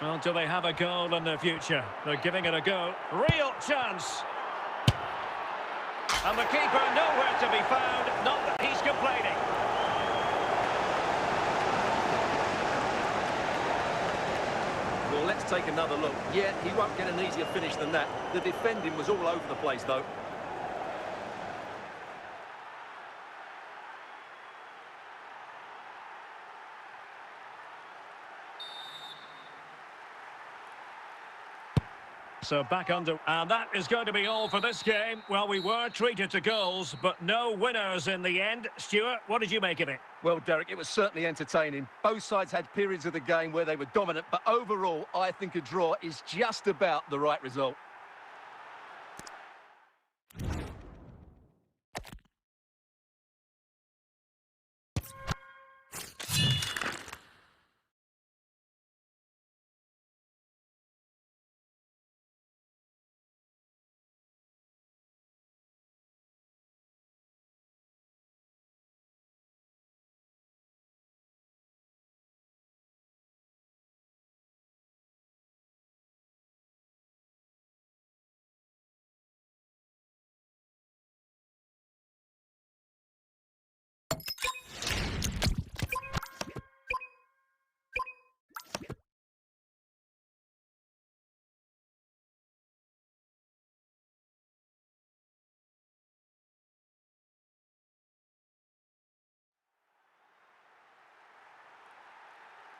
A: Well, do they have a goal in the future? They're giving it a go. Real chance. And the keeper nowhere to be found. Not that he's complaining.
B: Well, let's take another look. Yeah, he won't get an easier finish than that. The defending was all over the place, though.
A: So back under, and that is going to be all for this game. Well, we were treated to goals, but no winners in the end. Stuart, what did you make of it?
B: Well, Derek, it was certainly entertaining. Both sides had periods of the game where they were dominant, but overall, I think a draw is just about the right result.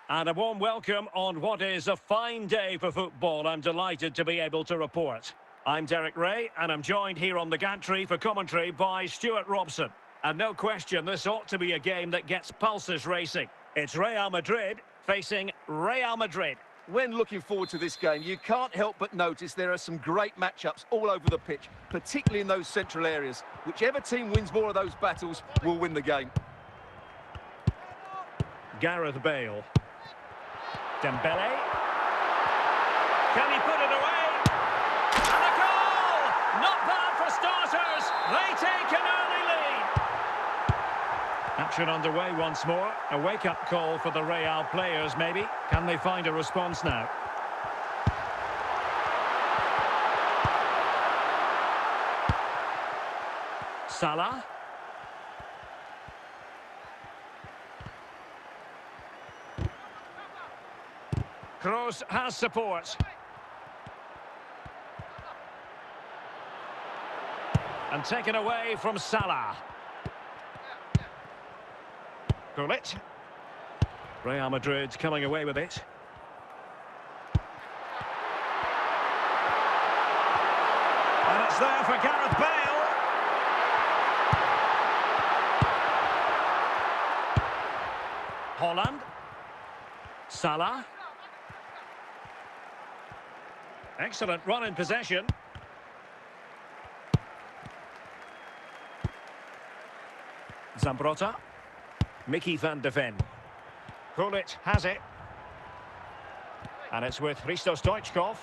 A: And a warm welcome on what is a fine day for football. I'm delighted to be able to report. I'm Derek Ray, and I'm joined here on the gantry for commentary by Stuart Robson. And no question, this ought to be a game that gets pulses racing. It's Real Madrid facing Real Madrid.
B: When looking forward to this game, you can't help but notice there are some great matchups all over the pitch, particularly in those central areas. Whichever team wins more of those battles will win the game.
A: Gareth Bale. Dembele. Can he put it away? And a goal! Not bad for starters. They take an early lead. Action underway once more. A wake-up call for the Real players, maybe. Can they find a response now? Salah. Kroos has support. And taken away from Salah. Gullit. Real Madrid coming away with it. And it's there for Gareth Bale. Holland. Salah. Excellent run in possession. Zambrotta. Mickey van de Ven. Gullit has it. And it's with Hristo Stoichkov.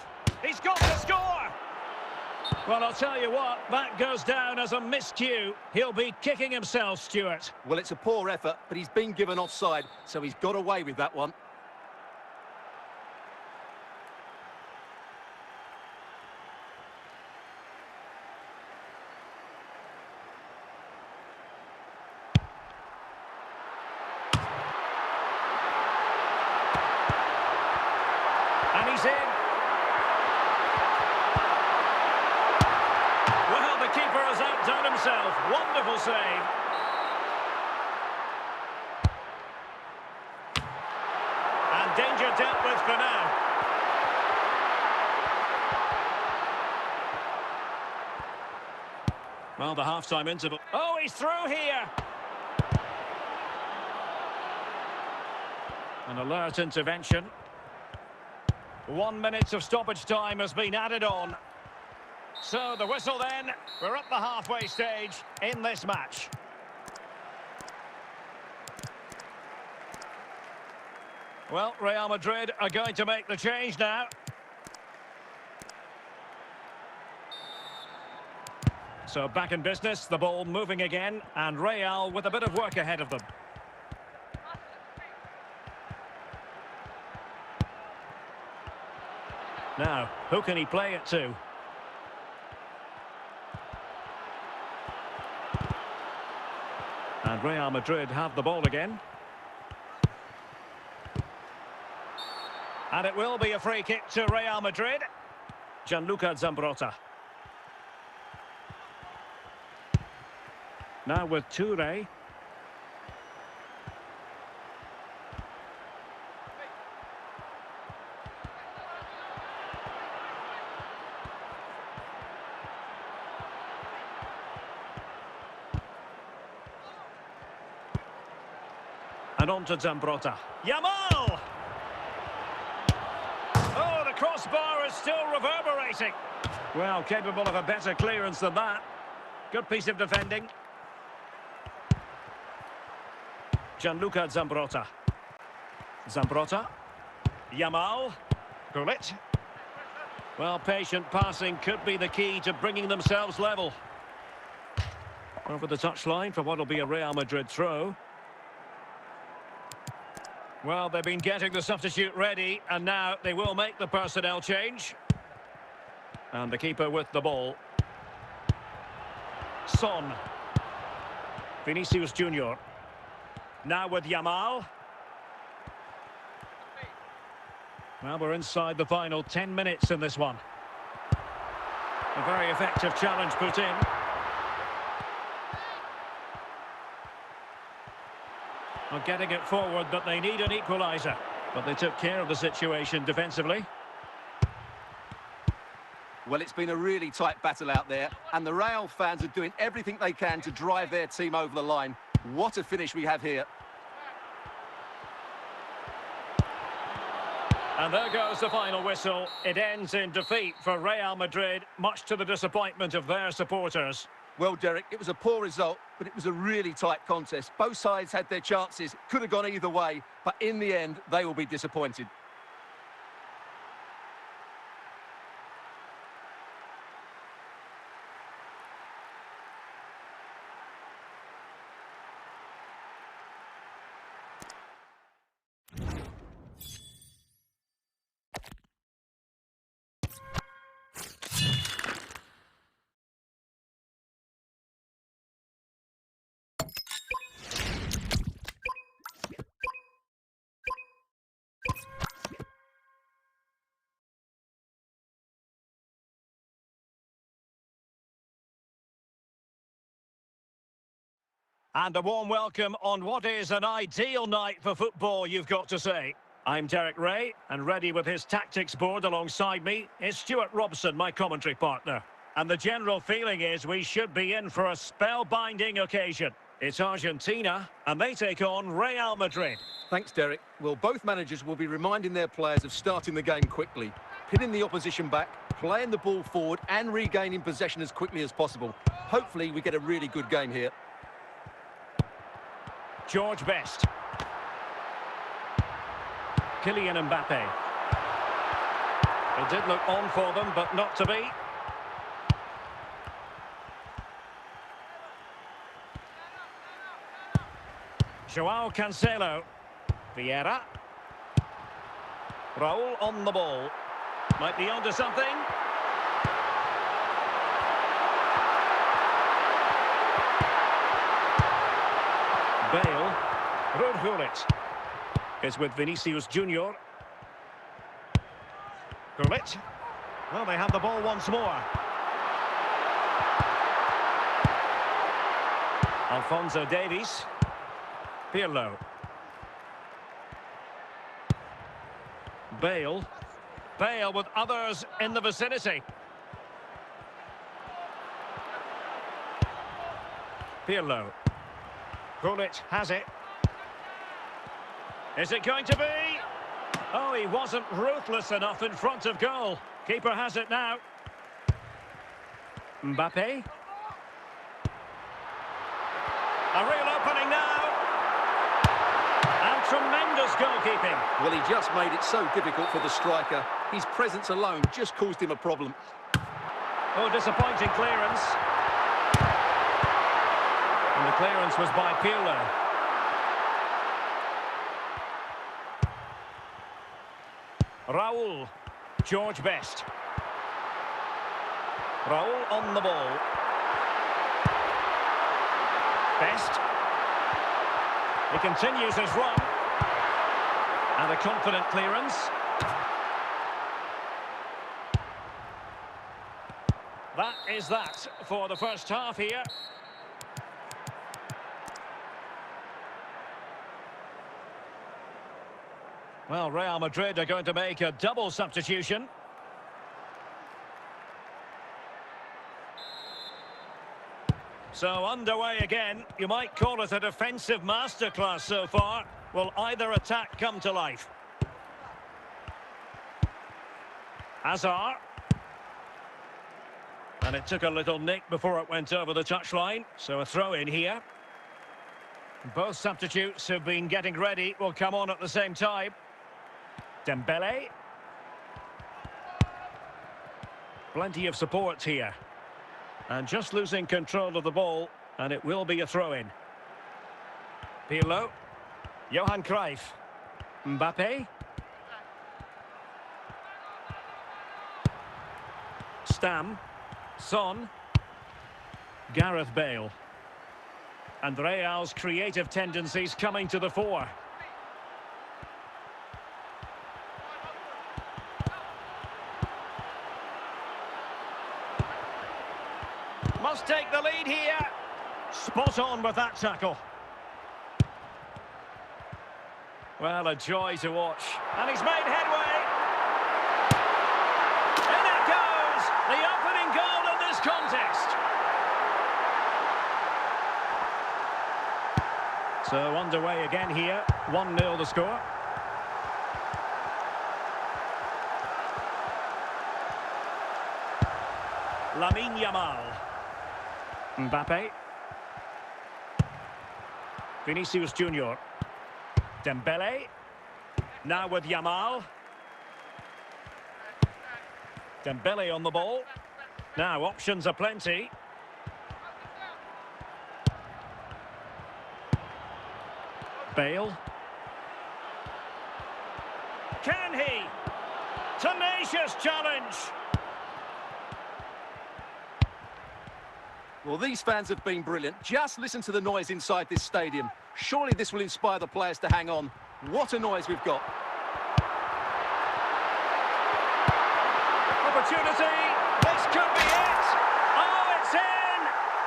A: He's got to score! Well, I'll tell you what, that goes down as a miscue. He'll be kicking himself, Stuart.
B: Well, it's a poor effort, but he's been given offside, so he's got away with that one.
A: And he's in. Well, the keeper has outdone himself. Wonderful save. And danger dealt with for now. Well, the half-time interval. Oh, he's through here. An alert intervention. 1 minute of stoppage time has been added on. So the whistle then. We're up the halfway stage in this match. Well, Real Madrid are going to make the change now. So back in business, the ball moving again, and Real with a bit of work ahead of them. Now, who can he play it to? And Real Madrid have the ball again. And it will be a free kick to Real Madrid. Gianluca Zambrotta. Now with Touré. And on to Zambrotta. Yamal! Oh, the crossbar is still reverberating. Well, capable of a better clearance than that. Good piece of defending. Gianluca Zambrotta. Zambrotta. Yamal. Gullit. Well, patient passing could be the key to bringing themselves level. Over the touchline for what will be a Real Madrid throw. Well, they've been getting the substitute ready, and now they will make the personnel change. And the keeper with the ball. Son. Vinicius Junior. Now with Yamal. Well, we're inside the final 10 minutes in this one. A very effective challenge put in. Not getting it forward, but they need an equaliser. But they took care of the situation defensively.
B: Well, it's been a really tight battle out there, and the Real fans are doing everything they can to drive their team over the line. What a finish we have here.
A: And there goes the final whistle. It ends in defeat for Real Madrid, much to the disappointment of their supporters.
B: Well, Derek, it was a poor result, but it was a really tight contest. Both sides had their chances, could have gone either way, but in the end, they will be disappointed.
A: And a warm welcome on what is an ideal night for football, you've got to say. I'm Derek Ray, and ready with his tactics board alongside me is Stuart Robson, my commentary partner. And the general feeling is we should be in for a spellbinding occasion. It's Argentina, and they take on Real Madrid.
B: Thanks, Derek. Well, both managers will be reminding their players of starting the game quickly, pinning the opposition back, playing the ball forward and regaining possession as quickly as possible. Hopefully we get a really good game here.
A: George Best. Kylian Mbappe. It did look on for them, but not to be. Joao Cancelo. Vieira. Raul on the ball. Might be onto something. Bale. Ruud is with Vinicius Junior. Gullit. Well, they have the ball once more. Alphonso Davies. Pirlo. Bale. Bale with others in the vicinity. Pirlo. Gullit has it. Is it going to be? Oh, he wasn't ruthless enough in front of goal. Keeper has it now. Mbappe. A real opening now. And tremendous goalkeeping.
B: Well, he just made it so difficult for the striker. His presence alone just caused him a problem.
A: Oh, disappointing clearance. And the clearance was by Pirlo. Raul. George Best. Raul on the ball. Best. He continues his run. And a confident clearance. That is that for the first half here. Well, Real Madrid are going to make a double substitution. So underway again. You might call it a defensive masterclass so far. Will either attack come to life? Hazard. And it took a little nick before it went over the touchline. So a throw in here. Both substitutes who've been getting ready will come on at the same time. Dembele. Plenty of support here. And just losing control of the ball, and it will be a throw-in. Pirlo. Johan Cruyff. Mbappe. Stam. Son. Gareth Bale. And Real's creative tendencies coming to the fore. Must take the lead here. Spot on with that tackle. Well, a joy to watch. And he's made headway. In it goes! The opening goal in this contest. So underway again here. 1-0 the score. Lamine Yamal. Mbappe. Vinicius Junior. Dembele. Now with Yamal. Dembele on the ball. Now options are plenty. Bale. Can he? Tenacious challenge.
B: Well, these fans have been brilliant. Just listen to the noise inside this stadium. Surely this will inspire the players to hang on. What a noise we've got.
A: Opportunity. This could be it. Oh, it's in.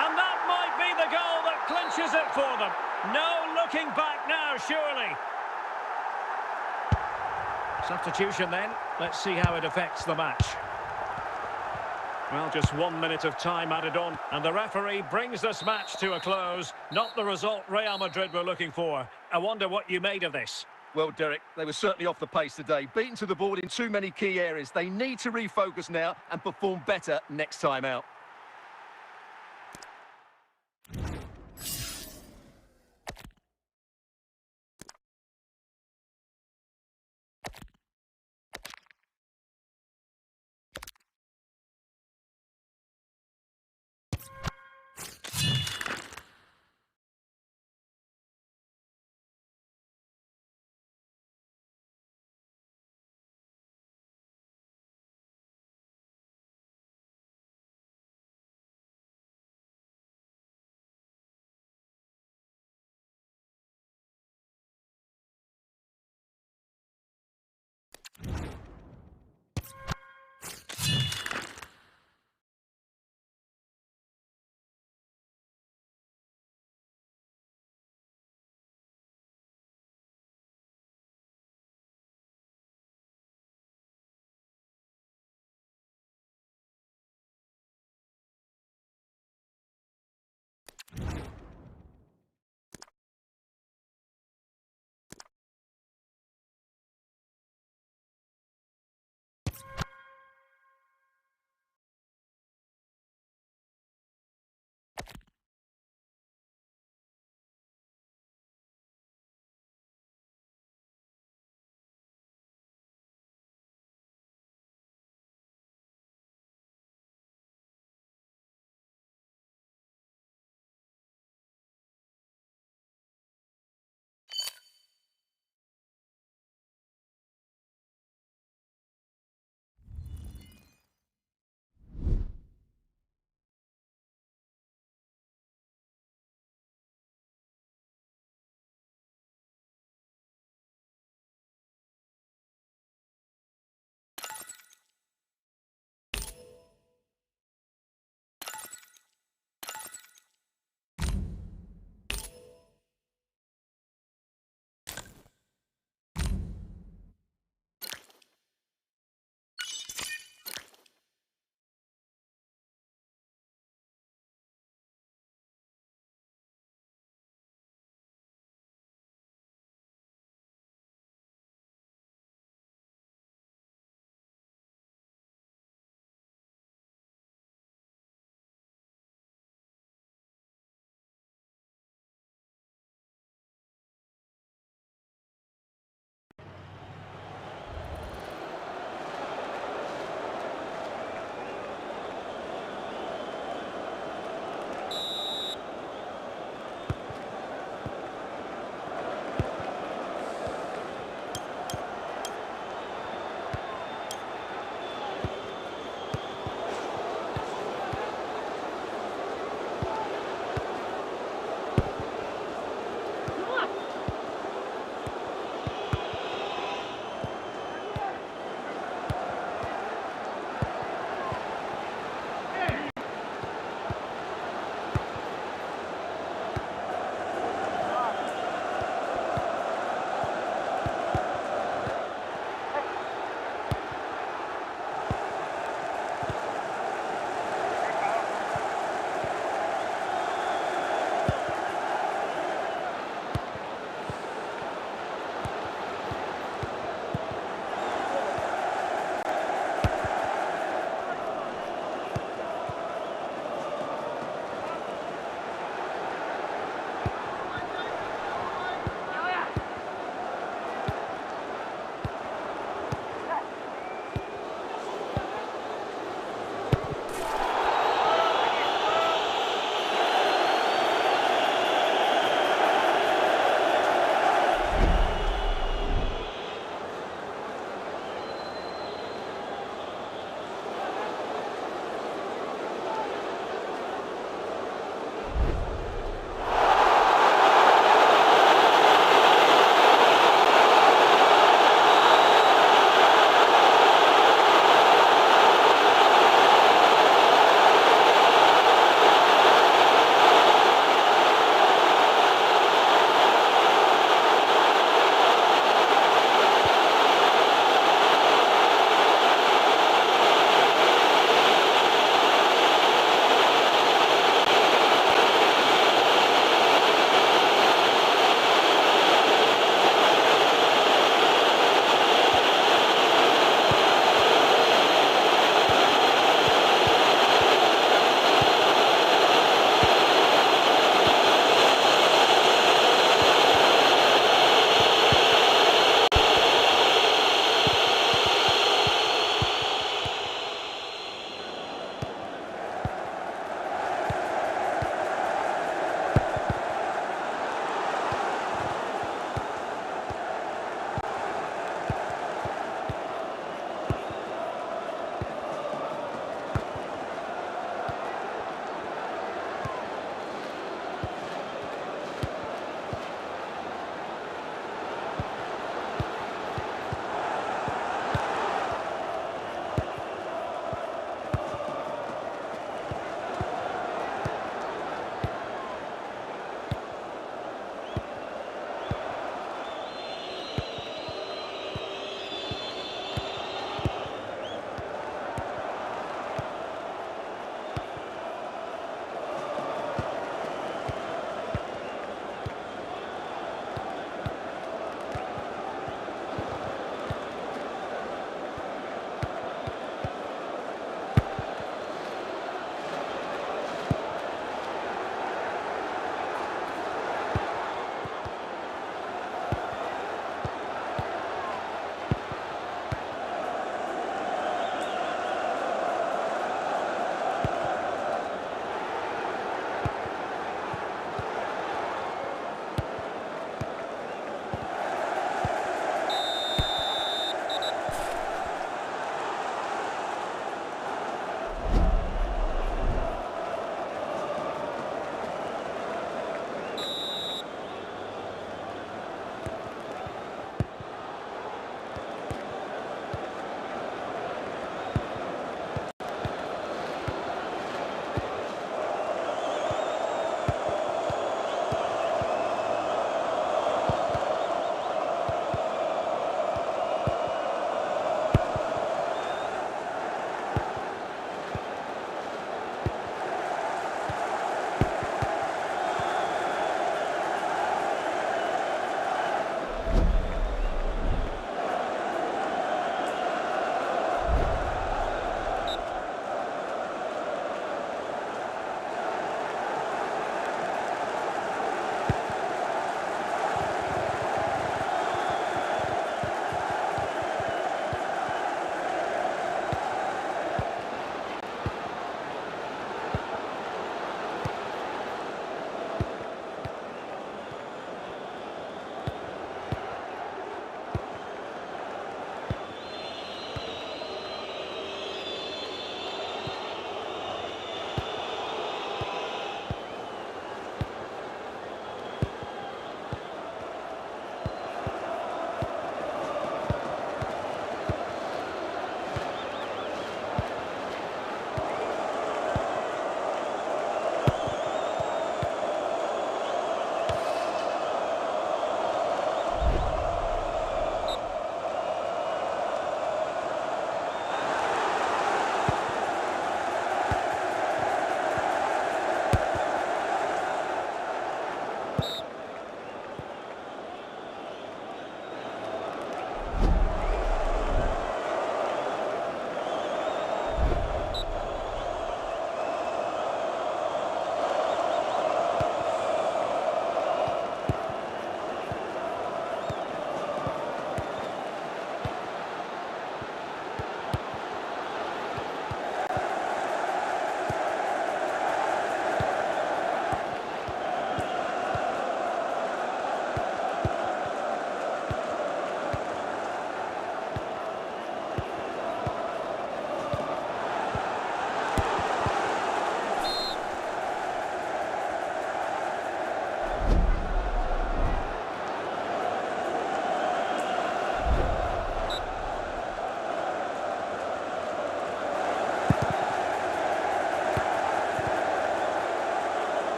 A: And that might be the goal that clinches clinches it for them. No looking back now, surely. Substitution then. Let's see how it affects the match. Well, just 1 minute of time added on, and the referee brings this match to a close. Not the result Real Madrid were looking for. I wonder what you made of this.
B: Well, Derek, they were certainly off the pace today. Beaten to the board in too many key areas. They need to refocus now and perform better next time out.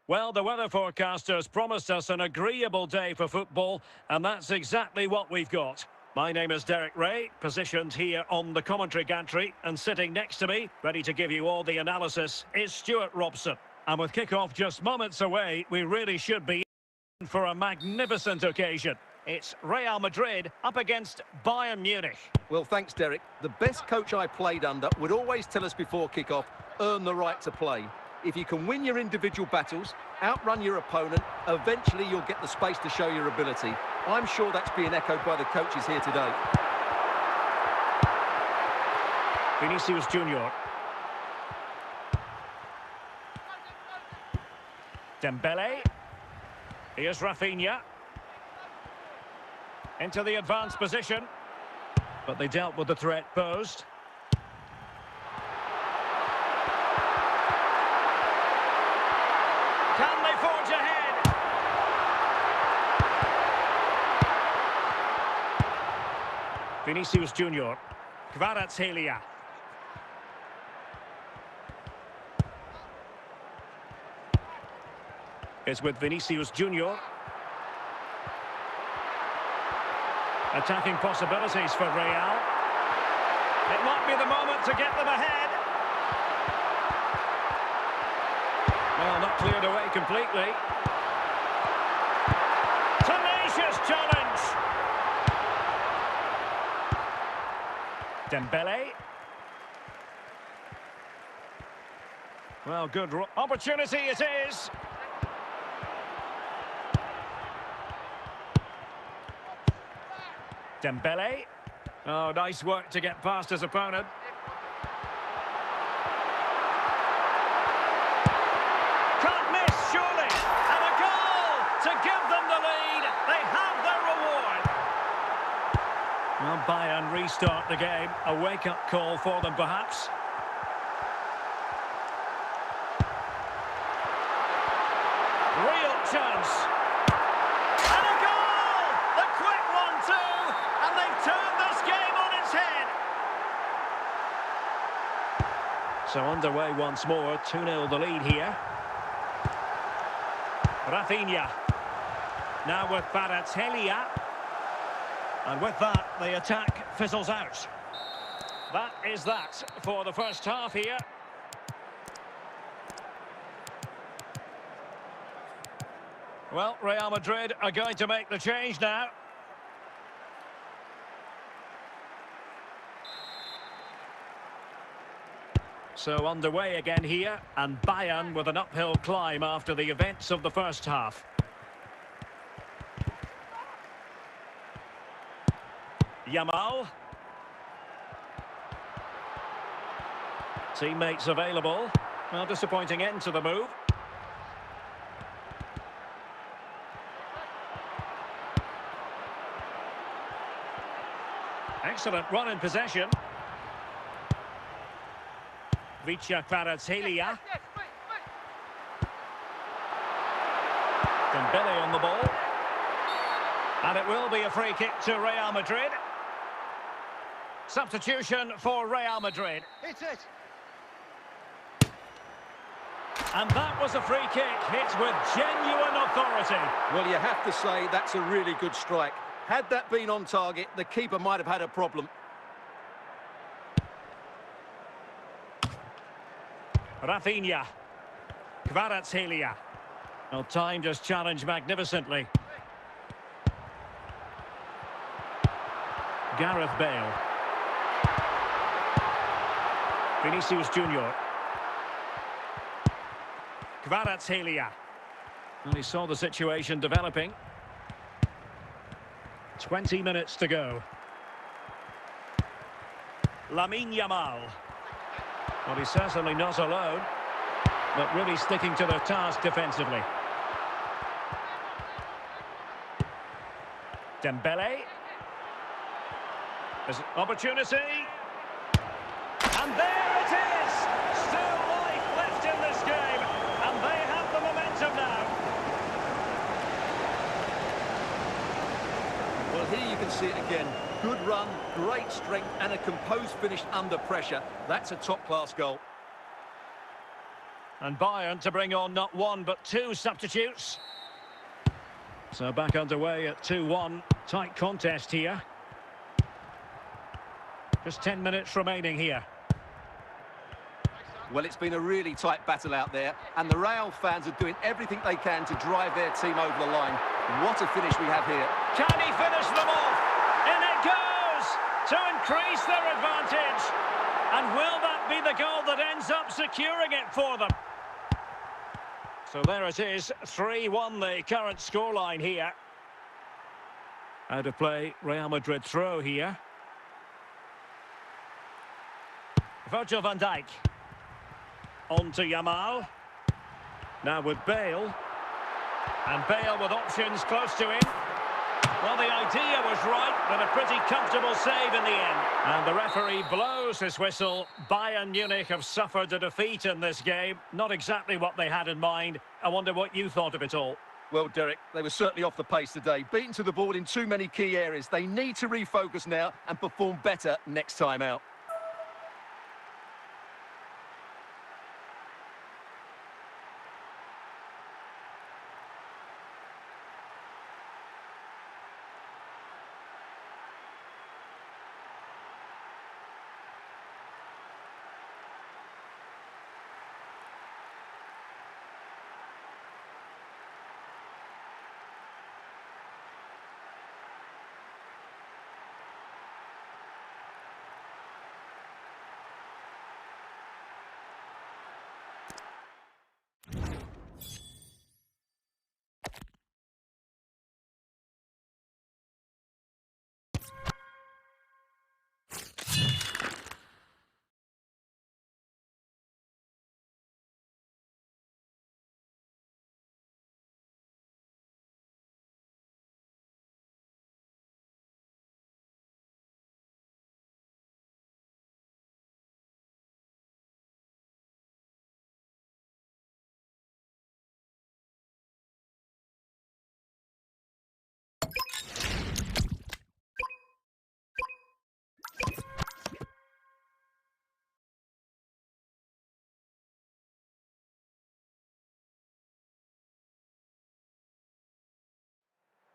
A: Well, the weather forecasters promised us an agreeable day for football, and that's exactly what we've got. My name is Derek Ray, positioned here on the commentary gantry, and sitting next to me, ready to give you all the analysis, is Stuart Robson. And with kick-off just moments away, we really should be in for a magnificent occasion. It's Real Madrid up against Bayern Munich.
B: Well, thanks, Derek. The best coach I played under would always tell us before kick-off, earn the right to play. If you can win your individual battles, outrun your opponent, eventually you'll get the space to show your ability. I'm sure that's being echoed by the coaches here today.
A: Vinicius Junior. Dembele. Here's Rafinha. Into the advanced position. But they dealt with the threat posed. Can they forge ahead? Vinicius Junior. Kvaratskhelia. It's with Vinicius Junior. Attacking possibilities for Real. It might be the moment to get them ahead. Well, not cleared away completely. Tenacious challenge. Dembele. Well, good opportunity it is. Dembele. Oh, nice work to get past his opponent. Can't miss, surely. And a goal to give them the lead. They have their reward. Well, Bayern restart the game. A wake-up call for them, perhaps. Real chance. And a goal! The quick one, too. And they've turned this game on its head. So underway once more, 2-0 the lead here. Rafinha. Now with Kvaratskhelia. And with that, the attack fizzles out. That is that for the first half here. Well, Real Madrid are going to make the change now. So underway again here, and Bayern with an uphill climb after the events of the first half. Yamal. Teammates available. Well, disappointing end to the move. Excellent run in possession. Kvaratskhelia. Dembele on the ball. And it will be a free kick to Real Madrid. Substitution for Real Madrid.
C: Hit it.
A: And that was a free kick hit with genuine authority.
B: Well, you have to say that's a really good strike. Had that been on target, the keeper might have had a problem.
A: Rafinha. Kvaratskhelia. Well, timed his challenge magnificently. Gareth Bale. Vinicius Junior. Kvaratskhelia. Well, he saw the situation developing. 20 minutes to go. Lamine Yamal. Well, he's certainly not alone, but really sticking to their task defensively. Dembele. There's an opportunity. And there it is! Still life left in this game, and they have the momentum now.
B: Well, here you can see it again. Good run, great strength, and a composed finish under pressure. That's a top-class goal.
A: And Bayern to bring on not one but two substitutes. So back underway at 2-1. Tight contest here. Just 10 minutes remaining here.
B: Well, it's been a really tight battle out there, and the Real fans are doing everything they can to drive their team over the line. What a finish we have here.
A: Can he finish them off? In it goes to increase their advantage. And will that be the goal that ends up securing it for them? So there it is, 3-1 the current scoreline here. Out of play, Real Madrid throw here. Virgil van Dijk. On to Yamal. Now with Bale. And Bale with options close to him. Well, the idea was right, but a pretty comfortable save in the end. And the referee blows his whistle. Bayern Munich have suffered a defeat in this game. Not exactly what they had in mind. I wonder what you thought of it all.
B: Well, Derek, they were certainly off the pace today. Beaten to the ball in too many key areas. They need to refocus now and perform better next time out.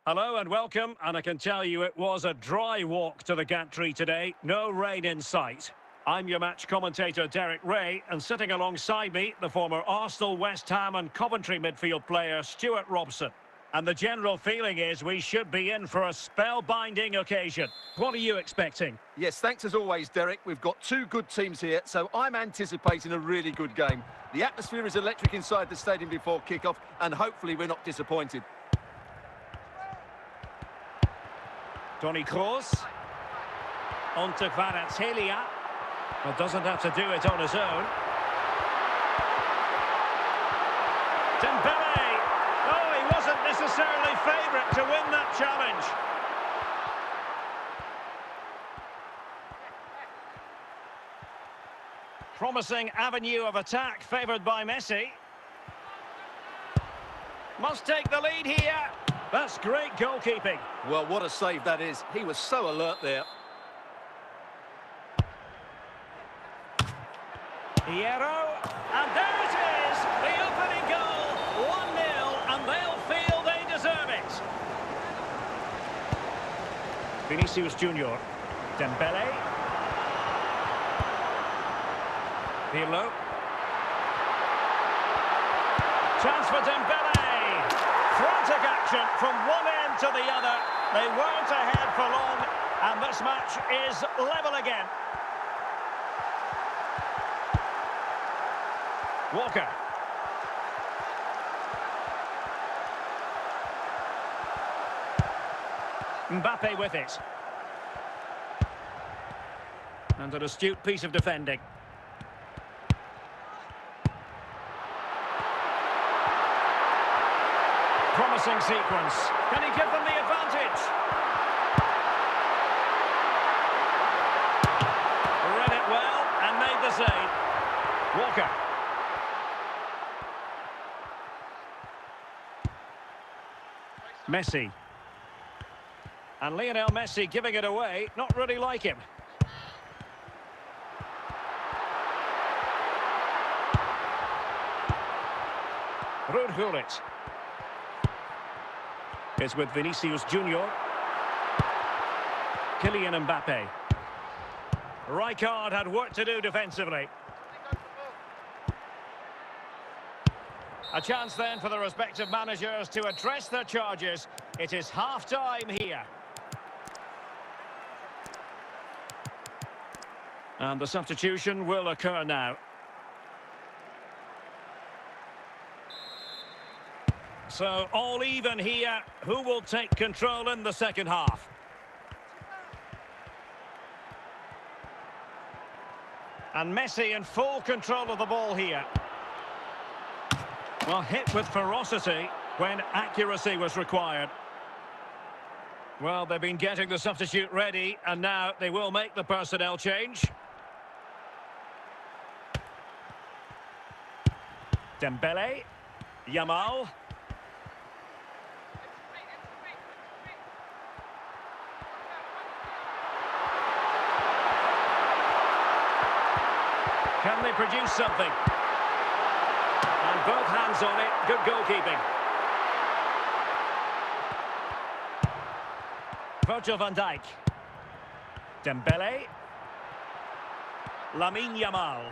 A: Hello and welcome, and I can tell you it was a dry walk to the gantry today. No rain in sight. I'm your match commentator Derek Ray, and sitting alongside me, the former Arsenal, West Ham and Coventry midfield player Stuart Robson. And the general feeling is we should be in for a spellbinding occasion. What are you expecting?
B: Yes, thanks as always, Derek. We've got two good teams here, so I'm anticipating a really good game. The atmosphere is electric inside the stadium before kickoff, and hopefully we're not disappointed.
A: Toni Kroos. On to Kvaratskhelia. Well, doesn't have to do it on his own. Dembele. Oh, he wasn't necessarily favourite to win that challenge. Promising avenue of attack favoured by Messi. Must take the lead here. That's great goalkeeping.
B: Well, what a save that is. He was so alert there.
A: Hierro, and there it is, the opening goal, 1-0, and they'll feel they deserve it. Vinicius Junior, Dembele, Pirlo, chance for Dembele, frantic action from one end to the other. They weren't ahead for long, and this match is level again. Walker. Mbappe with it. And an astute piece of defending. Promising sequence. Can he give them the advantage? Read it well and made the save. Walker. Messi. And Lionel Messi giving it away, not really like him. Gullit. It's with Vinicius Junior. Kylian Mbappe. Rijkaard had work to do defensively. A chance then for the respective managers to address their charges. It is half-time here. And the substitution will occur now. So all even here. Who will take control in the second half? And Messi in full control of the ball here. Well, hit with ferocity when accuracy was required. Well, they've been getting the substitute ready, and now they will make the personnel change. Dembele. Yamal. Can they produce something? And both hands on it. Good goalkeeping. Virgil van Dijk. Dembele. Lamine Yamal.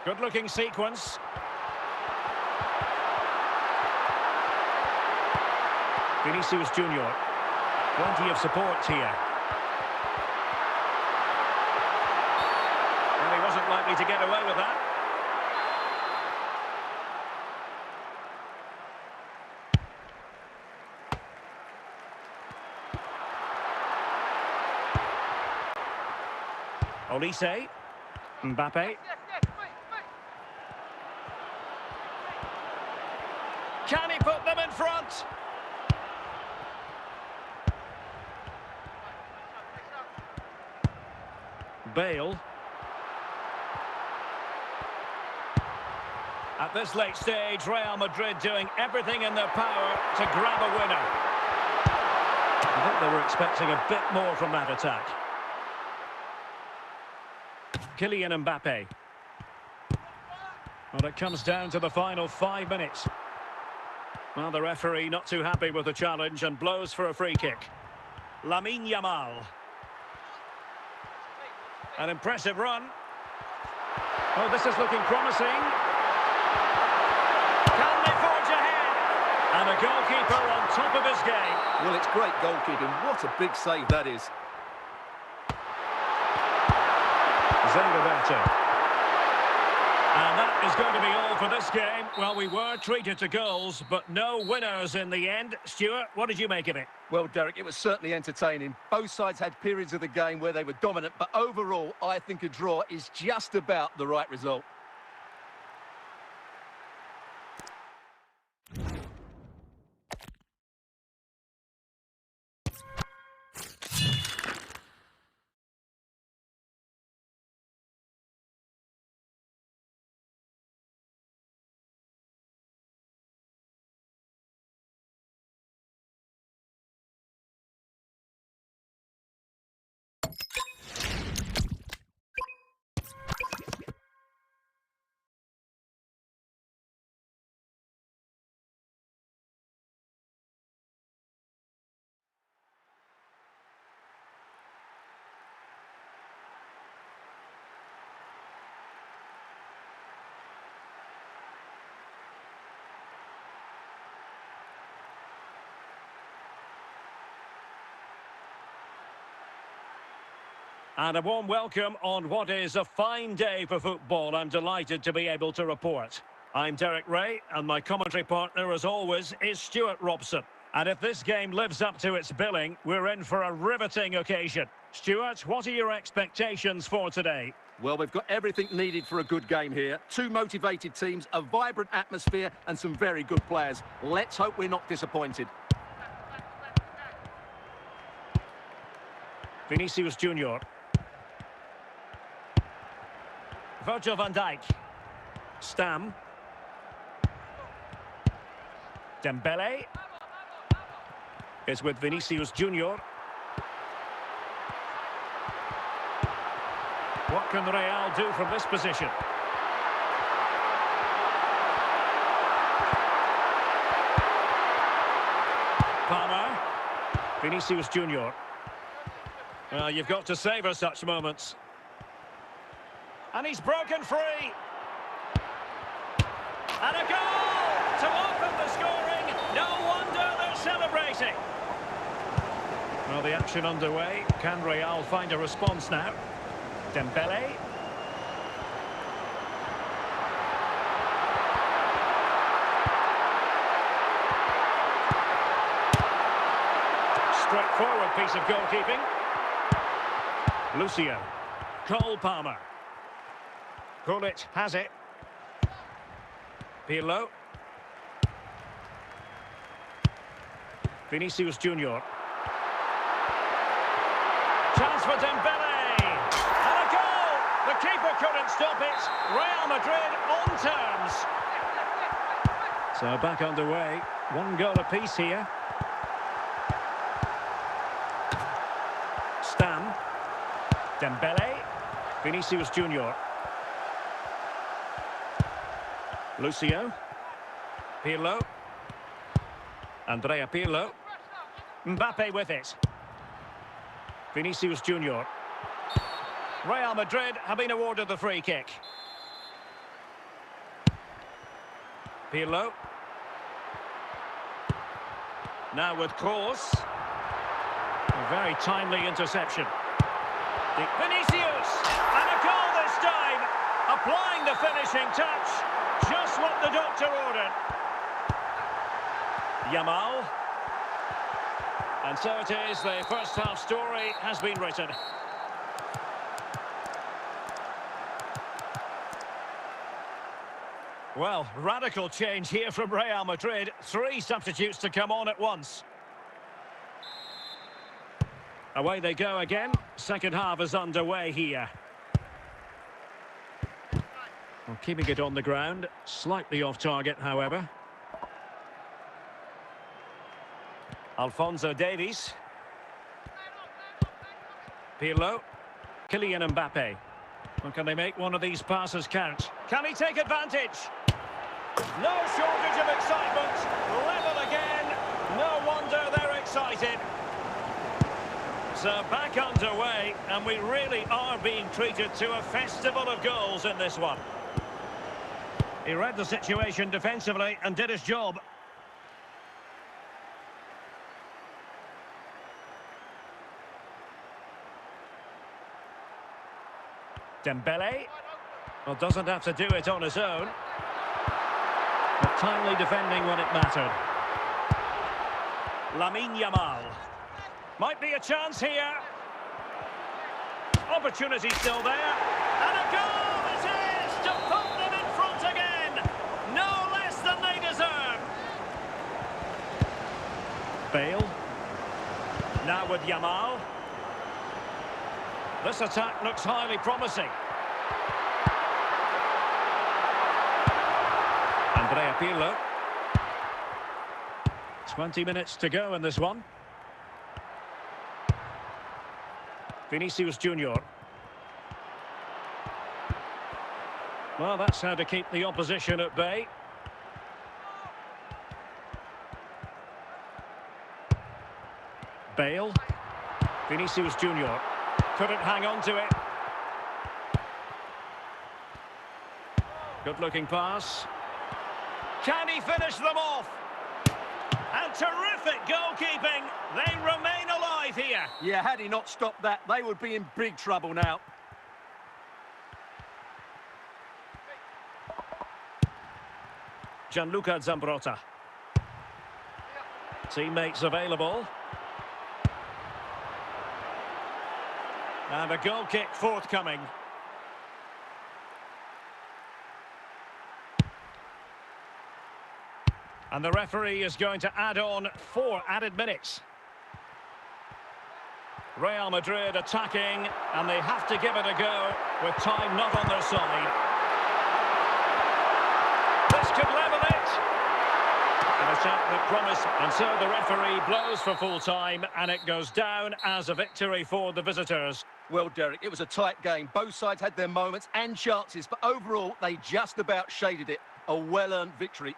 A: Good-looking sequence. Vinicius Junior. Plenty of support here. And he wasn't likely to get away with that. Olise. Mbappe. Can he put them in front? Bale. At this late stage, Real Madrid doing everything in their power to grab a winner. I think they were expecting a bit more from that attack. Kylian Mbappe. Well, it comes down to the final 5 minutes. Well, the referee not too happy with the challenge and blows for a free kick. Lamine Yamal. An impressive run. Oh, this is looking promising. Can they forge ahead? And a goalkeeper on top of his game.
B: Well, it's great goalkeeping. What a big save that is.
A: Zengaberto. And that is going to be all for this game. Well, we were treated to goals, but no winners in the end. Stuart, what did you make of it?
B: Well, Derek, it was certainly entertaining. Both sides had periods of the game where they were dominant, but overall, I think a draw is just about the right result.
A: And a warm welcome on what is a fine day for football. I'm delighted to be able to report. I'm Derek Ray, and my commentary partner, as always, is Stuart Robson. And if this game lives up to its billing, we're in for a riveting occasion. Stuart, what are your expectations for today?
B: Well, we've got everything needed for a good game here. Two motivated teams, a vibrant atmosphere, and some very good players. Let's hope we're not disappointed.
A: Vinicius Junior. Virgil van Dijk. Stam. Dembele. Is with Vinicius Junior. What can Real do from this position? Palmer. Vinicius Junior. Well, you've got to savour such moments. And he's broken free. And a goal to open the scoring. No wonder they're celebrating. Well, the action underway. Can Real find a response now? Dembele. Straightforward piece of goalkeeping. Lucio. Cole Palmer. Gullit has it. Pirlo. Vinicius Junior. Chance for Dembele. And a goal! The keeper couldn't stop it. Real Madrid on terms. So back underway. One goal apiece here. Stam. Dembele. Vinicius Junior. Lucio. Pirlo. Andrea Pirlo. Mbappe with it. Vinicius Junior. Real Madrid have been awarded the free kick. Pirlo. Now with Kroos. A very timely interception. Vinicius! And a goal this time! Applying the finishing touch. Just what the doctor ordered. Yamal. And so it is, the first half story has been written. Well, radical change here from Real Madrid. 3 substitutes to come on at once. Away they go again. Second half is underway here. Well, keeping it on the ground. Slightly off target, however. Alphonso Davies. Pirlo. Kylian Mbappe. Well, can they make one of these passes count? Can he take advantage? No shortage of excitement. Level again. No wonder they're excited. So back underway, and we really are being treated to a festival of goals in this one. He read the situation defensively and did his job. Dembele. Well, doesn't have to do it on his own. But timely defending when it mattered. Lamine Yamal. Might be a chance here. Opportunity still there. And a goal it is to put them in front again. No less than they deserve. Bale. Now with Yamal. This attack looks highly promising. Andrea Pirlo. 20 minutes to go in this one. Vinicius Junior. Well, that's how to keep the opposition at bay. Bale. Vinicius Junior. Couldn't hang on to it. Good-looking pass. Can he finish them off? And terrific goalkeeping. They remain alive here.
B: Yeah, had he not stopped that, they would be in big trouble now.
A: Gianluca Zambrotta. Teammates available. And a goal kick forthcoming. And the referee is going to add on 4 added minutes. Real Madrid attacking, and they have to give it a go with time not on their side. This could level it. An attack that promised, and so the referee blows for full time, and it goes down as a victory for the visitors.
B: Well, Derek, it was a tight game. Both sides had their moments and chances, but overall, they just about shaded it. A well-earned victory.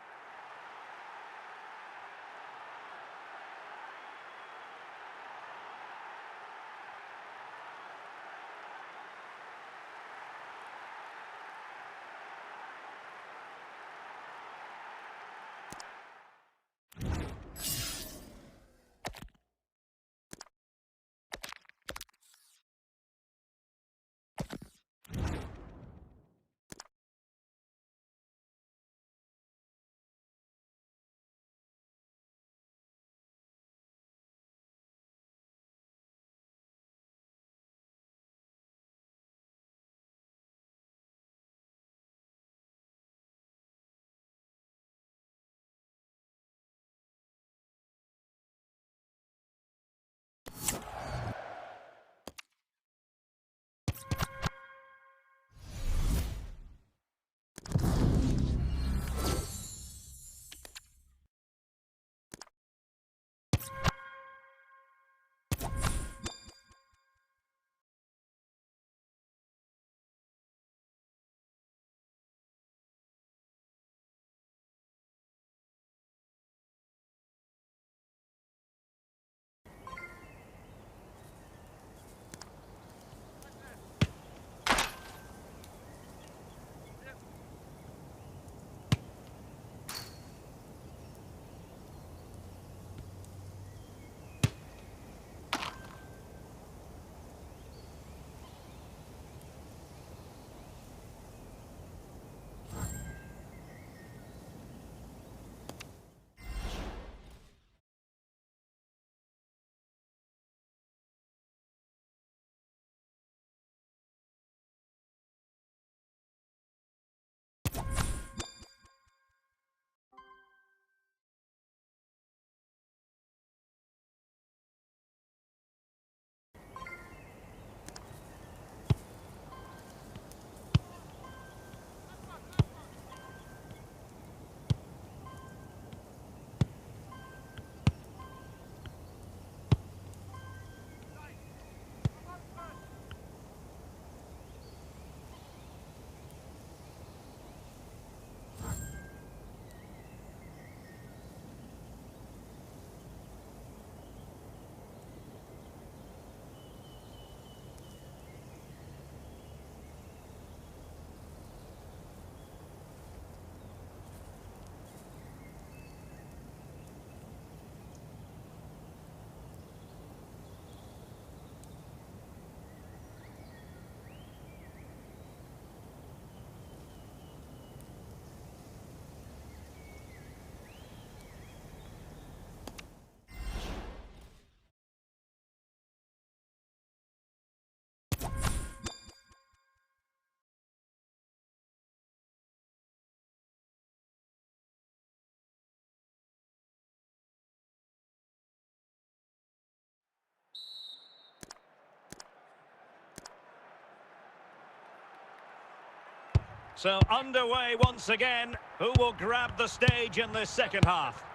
A: So underway once again. Who will grab the stage in this second half?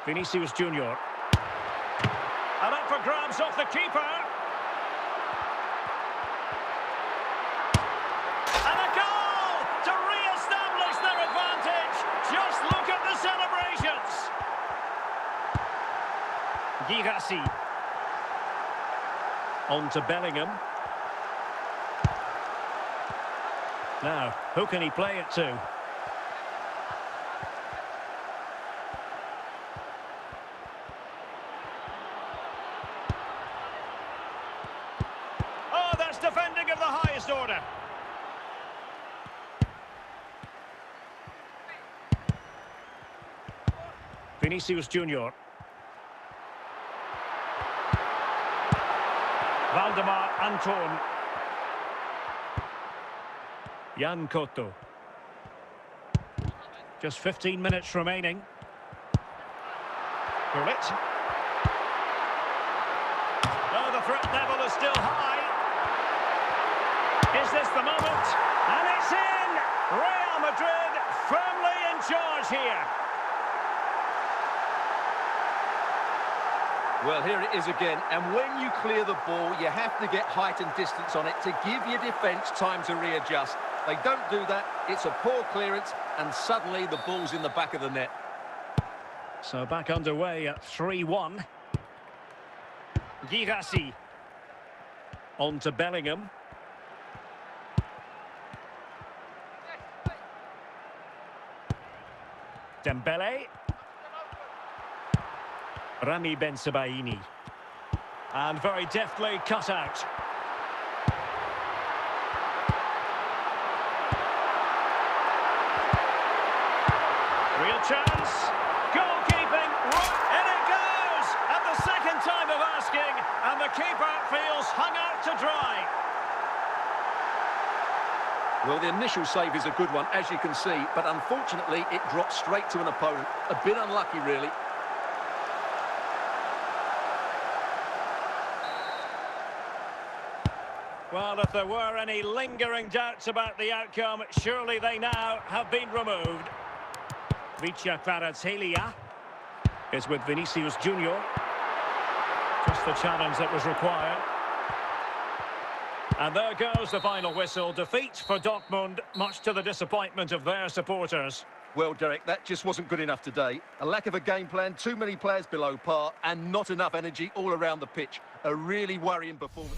A: Vinicius Junior. And up for grabs off the keeper. And a goal to re-establish their advantage. Just look at the celebrations. Girassi. On to Bellingham. Now, who can he play it to? Oh, that's defending of the highest order. Vinicius Junior. Valdemar Anton. Jan Koto. Just 15 minutes remaining. Gullit. Oh, the threat level is still high. Is this the moment? And it's in! Real Madrid firmly in charge here.
B: Well, here it is again, and when you clear the ball, you have to get height and distance on it to give your defence time to readjust. They don't do that, it's a poor clearance, and suddenly the ball's in the back of the net.
A: So back underway at 3-1. Girassi. On to Bellingham. Dembele. Rami Bensebaini. And very deftly cut out. Real chance. Goalkeeping. In it goes! At the second time of asking. And the keeper feels hung out to dry.
B: Well, the initial save is a good one, as you can see, but unfortunately it dropped straight to an opponent. A bit unlucky, really.
A: Well, if there were any lingering doubts about the outcome, surely they now have been removed. Vicha Kvaratskhelia is with Vinicius Junior. Just the challenge that was required. And there goes the final whistle. Defeat for Dortmund, much to the disappointment of their supporters.
B: Well, Derek, that just wasn't good enough today. A lack of a game plan, too many players below par, and not enough energy all around the pitch. A really worrying performance.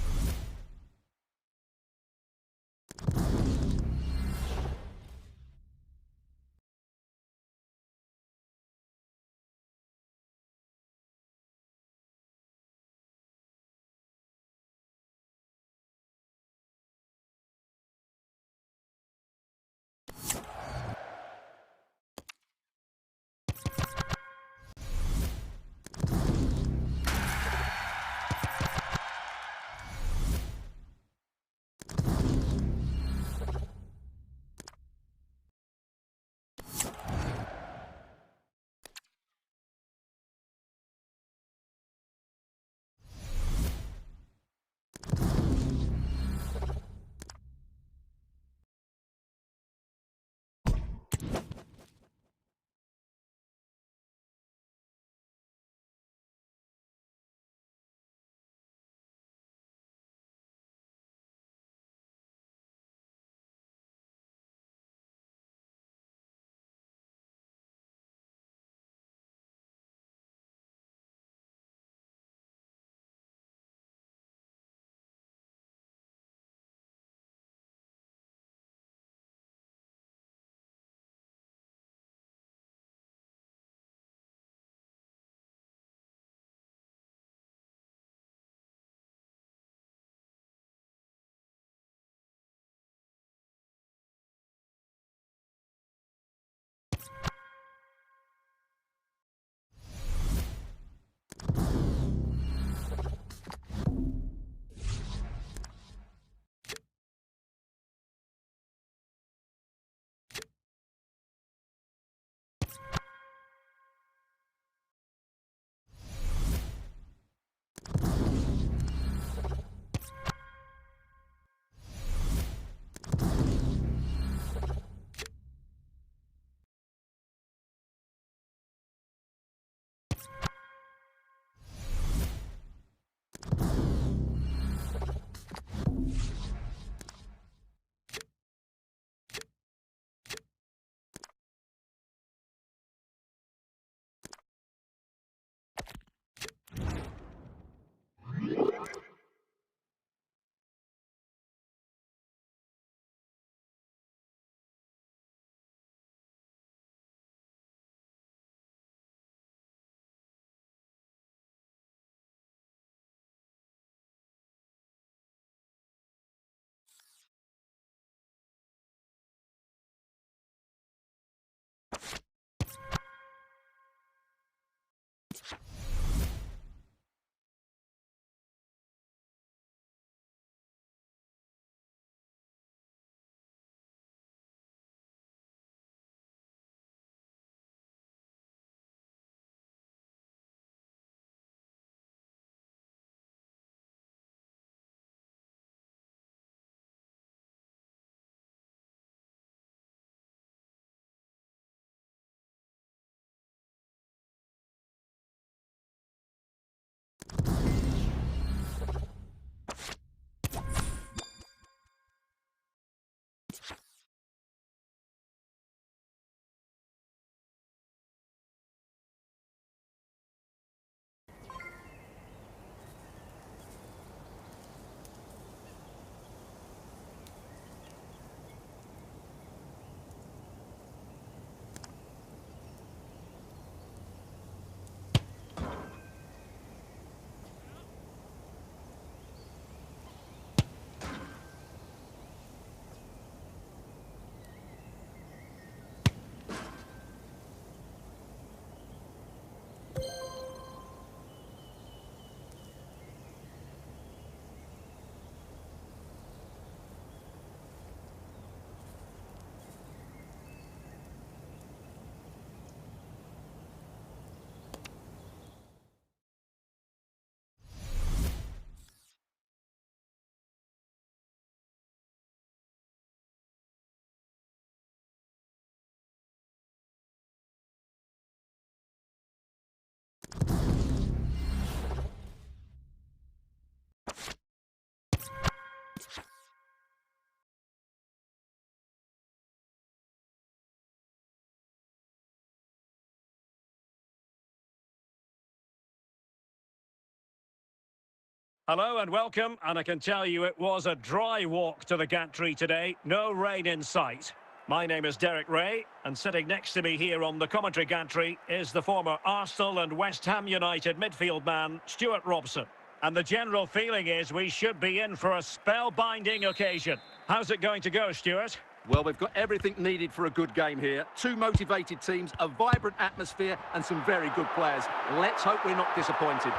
A: Hello and welcome, and I can tell you it was a dry walk to the gantry today, no rain in sight. My name is Derek Ray, and sitting next to me here on the commentary gantry is the former Arsenal and West Ham United midfield man, Stuart Robson. And the general feeling is we should be in for a spellbinding occasion. How's it going to go, Stuart?
B: Well, we've got everything needed for a good game here. Two motivated teams, a vibrant atmosphere, and some very good players. Let's hope we're not disappointed.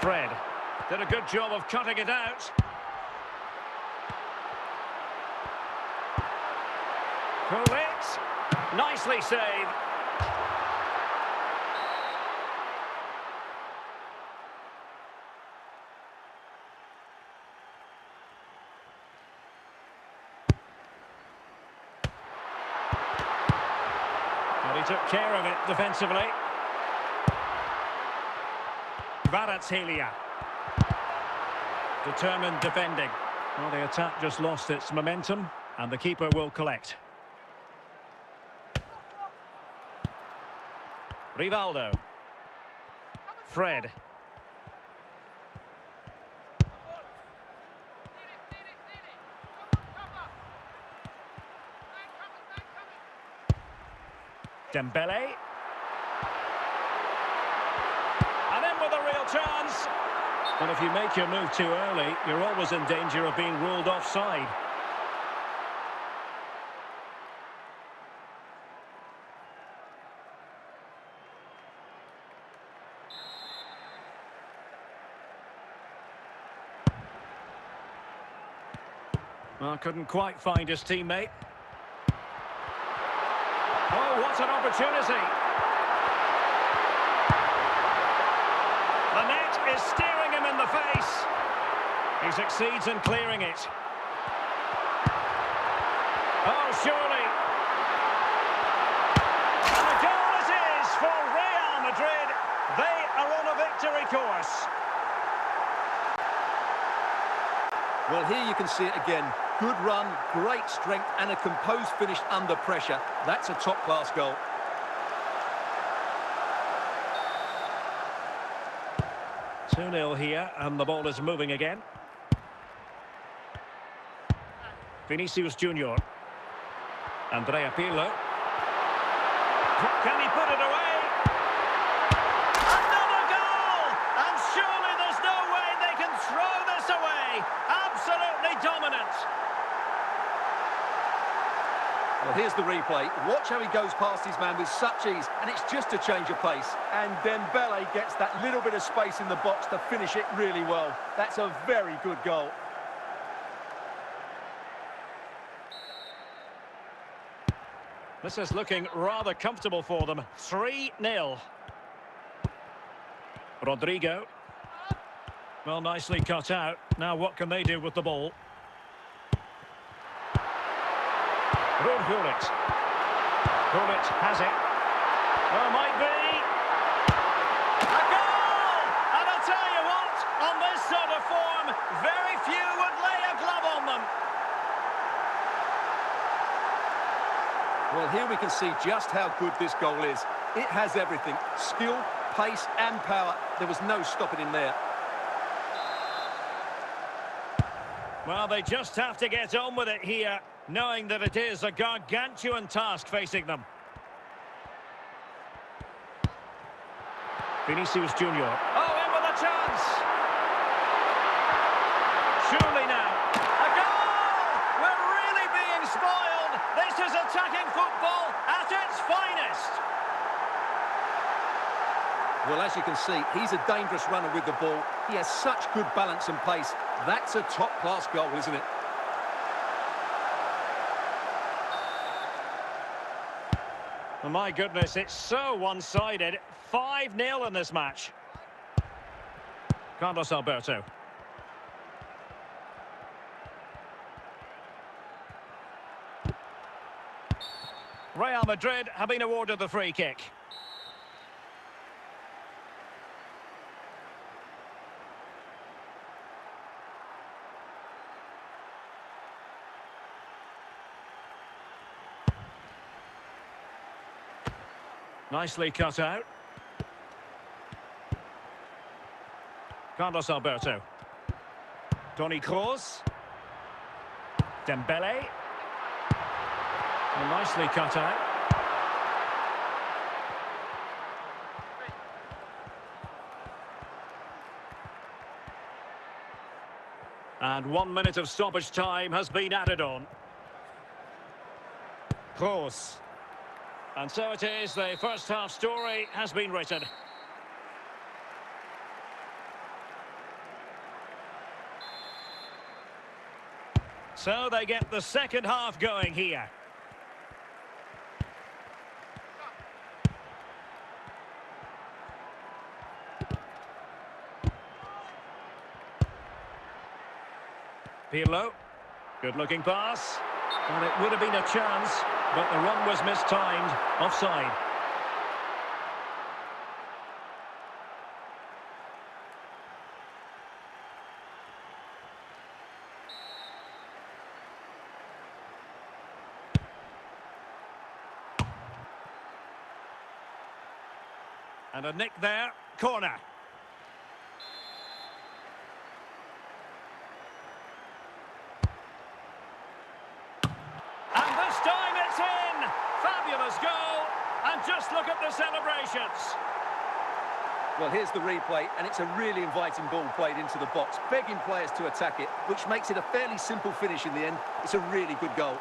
A: Fred did a good job of cutting it out. Pull it. Nicely saved. And he took care of it defensively. Hilal. Determined defending. Well, the attack just lost its momentum, and the keeper will collect. Rivaldo. Fred. Dembele. And in with a real chance. And if you make your move too early, you're always in danger of being ruled offside. Well, couldn't quite find his teammate. Oh, what an opportunity. The net is steering him in the face. He succeeds in clearing it. Oh, surely. And a goal it is for Real Madrid. They are on a victory course.
B: Well, here you can see it again. Good run, great strength, and a composed finish under pressure. That's a top-class goal.
A: Two 0 here, and the ball is moving again. Vinicius Junior. Andrea Pirlo. Can he put it away? Another goal! And surely there's no way they can throw this away. Absolutely dominant.
B: Well, here's the replay. Watch how he goes past his man with such ease, and it's just a change of pace. And Dembele gets that little bit of space in the box to finish it really well. That's a very good goal.
A: This is looking rather comfortable for them. 3-0. Rodrigo. Well, nicely cut out. Now what can they do with the ball? Hullet. Hullet has it. Well, might be. A goal! And I'll tell you what, on this sort of form, very few would lay a glove on them.
B: Well, here we can see just how good this goal is. It has everything. Skill, pace and power. There was no stopping him there.
A: Well, they just have to get on with it here, knowing that it is a gargantuan task facing them. Vinicius Junior. Oh, in with a chance! Surely now. A goal! We're really being spoiled! This is attacking football at its finest!
B: Well, as you can see, he's a dangerous runner with the ball. He has such good balance and pace. That's a top-class goal, isn't it?
A: Oh, my goodness, it's so one-sided. 5-0 in this match. Carlos Alberto. Real Madrid have been awarded the free kick. Nicely cut out. Carlos Alberto. Toni Kroos. Dembele. Well, nicely cut out. And 1 minute of stoppage time has been added on. Kroos. And so it is, the first half story has been written. So they get the second half going here. Pirlo, good looking pass. Well, it would have been a chance, but the run was mistimed. Offside. And a nick there, corner. And this time it's in! Fabulous goal, and just look at the celebrations.
B: Well, here's the replay, and it's a really inviting ball played into the box, begging players to attack it, which makes it a fairly simple finish in the end. It's a really good goal.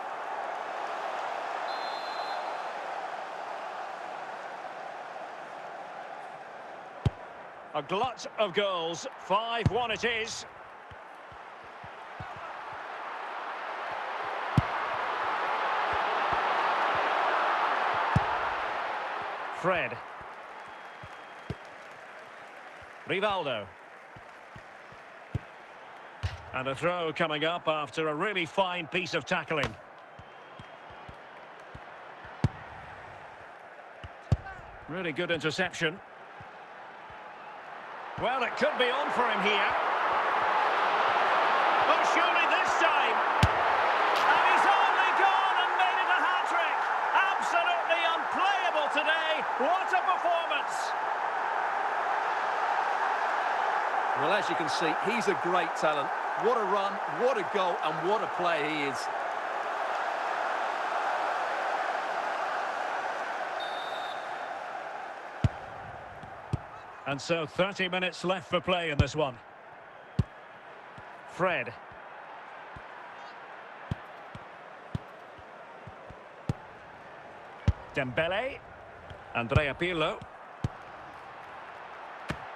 A: A glut of goals, 5-1 it is. Fred. Rivaldo. And a throw coming up after a really fine piece of tackling. Really good interception. Well, it could be on for him here. Oh, surely this time. And he's only gone and made it a hat-trick. Absolutely unplayable today. What a performance.
B: Well, as you can see, he's a great talent. What a run, what a goal, and what a player he is.
A: And so 30 minutes left for play in this one. Fred. Dembele. Andrea Pirlo.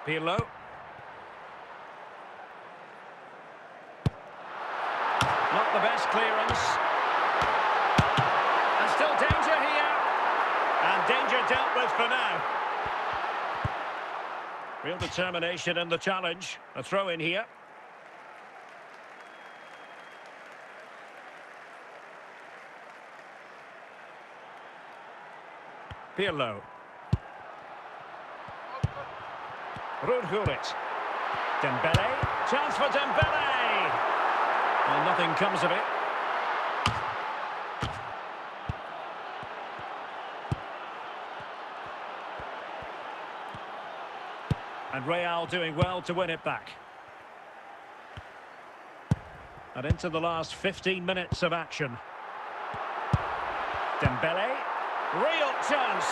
A: Pirlo. Not the best clearance. And still danger here. And danger dealt with for now. Real determination in the challenge. A throw in here. Pirlo. Rudhurit. Dembele. Chance for Dembele. Well, nothing comes of it. And Real doing well to win it back. And into the last 15 minutes of action. Dembele. Real chance.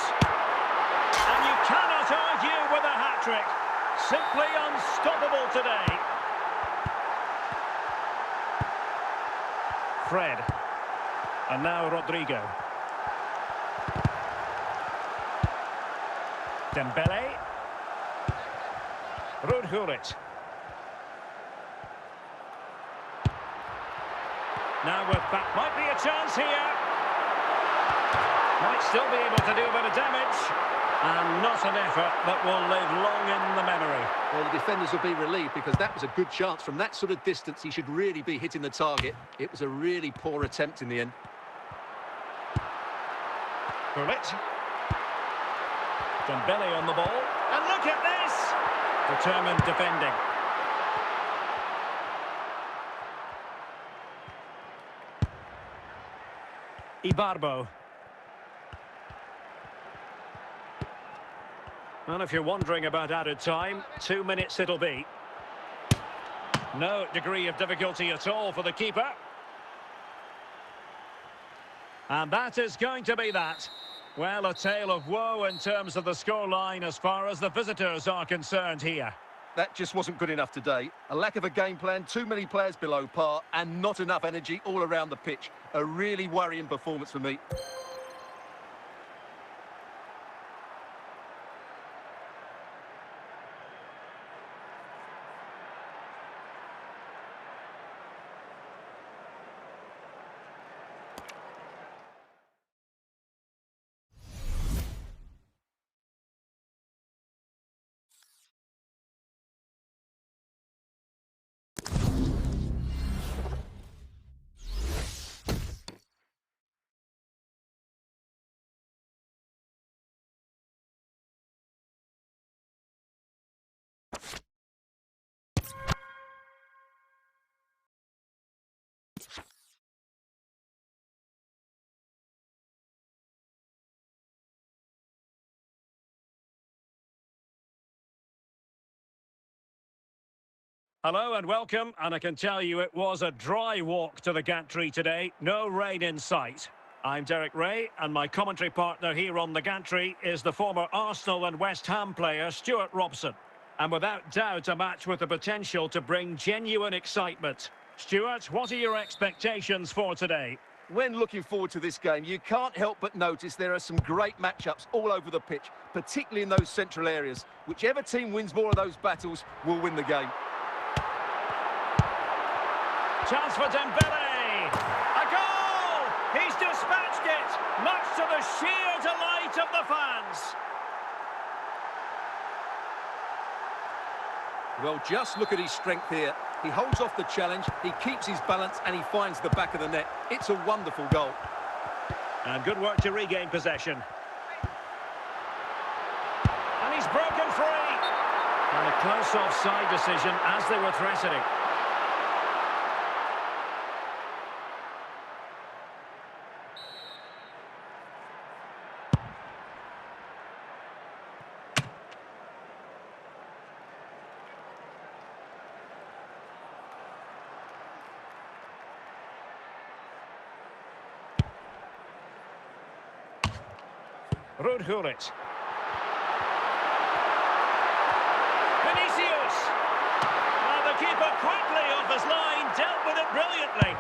A: And you cannot argue with a hat-trick. Simply unstoppable today. Fred. And now Rodrigo. Dembele. Rudhurit. Now we're back. Might be a chance here. Might still be able to do a bit of damage. And not an effort that will live long in the memory.
B: Well, the defenders will be relieved because that was a good chance. From that sort of distance, he should really be hitting the target. It was a really poor attempt in the end.
A: Gullit. Dembele on the ball. And look at this! Determined defending. Ibarbo. And if you're wondering about added time, 2 minutes it'll be. No degree of difficulty at all for the keeper. And that is going to be that. Well, a tale of woe in terms of the scoreline as far as the visitors are concerned here.
B: That just wasn't good enough today. A lack of a game plan, too many players below par, and not enough energy all around the pitch. A really worrying performance for me.
A: Hello and welcome, and I can tell you it was a dry walk to the gantry today, no rain in sight. I'm Derek Ray, and my commentary partner here on the gantry is the former Arsenal and West Ham player Stuart Robson. And without doubt a match with the potential to bring genuine excitement. Stuart, what are your expectations for today?
B: When looking forward to this game, you can't help but notice there are some great matchups all over the pitch, particularly in those central areas. Whichever team wins more of those battles will win the game.
A: Chance for Dembele! A goal! He's dispatched it, much to the sheer delight of the fans.
B: Well, just look at his strength here. He holds off the challenge, he keeps his balance, and he finds the back of the net. It's a wonderful goal.
A: And good work to regain possession. And he's broken free. And a close offside decision as they were threatening. Rudhulit. Vinicius. Now the keeper quickly off his line, dealt with it brilliantly.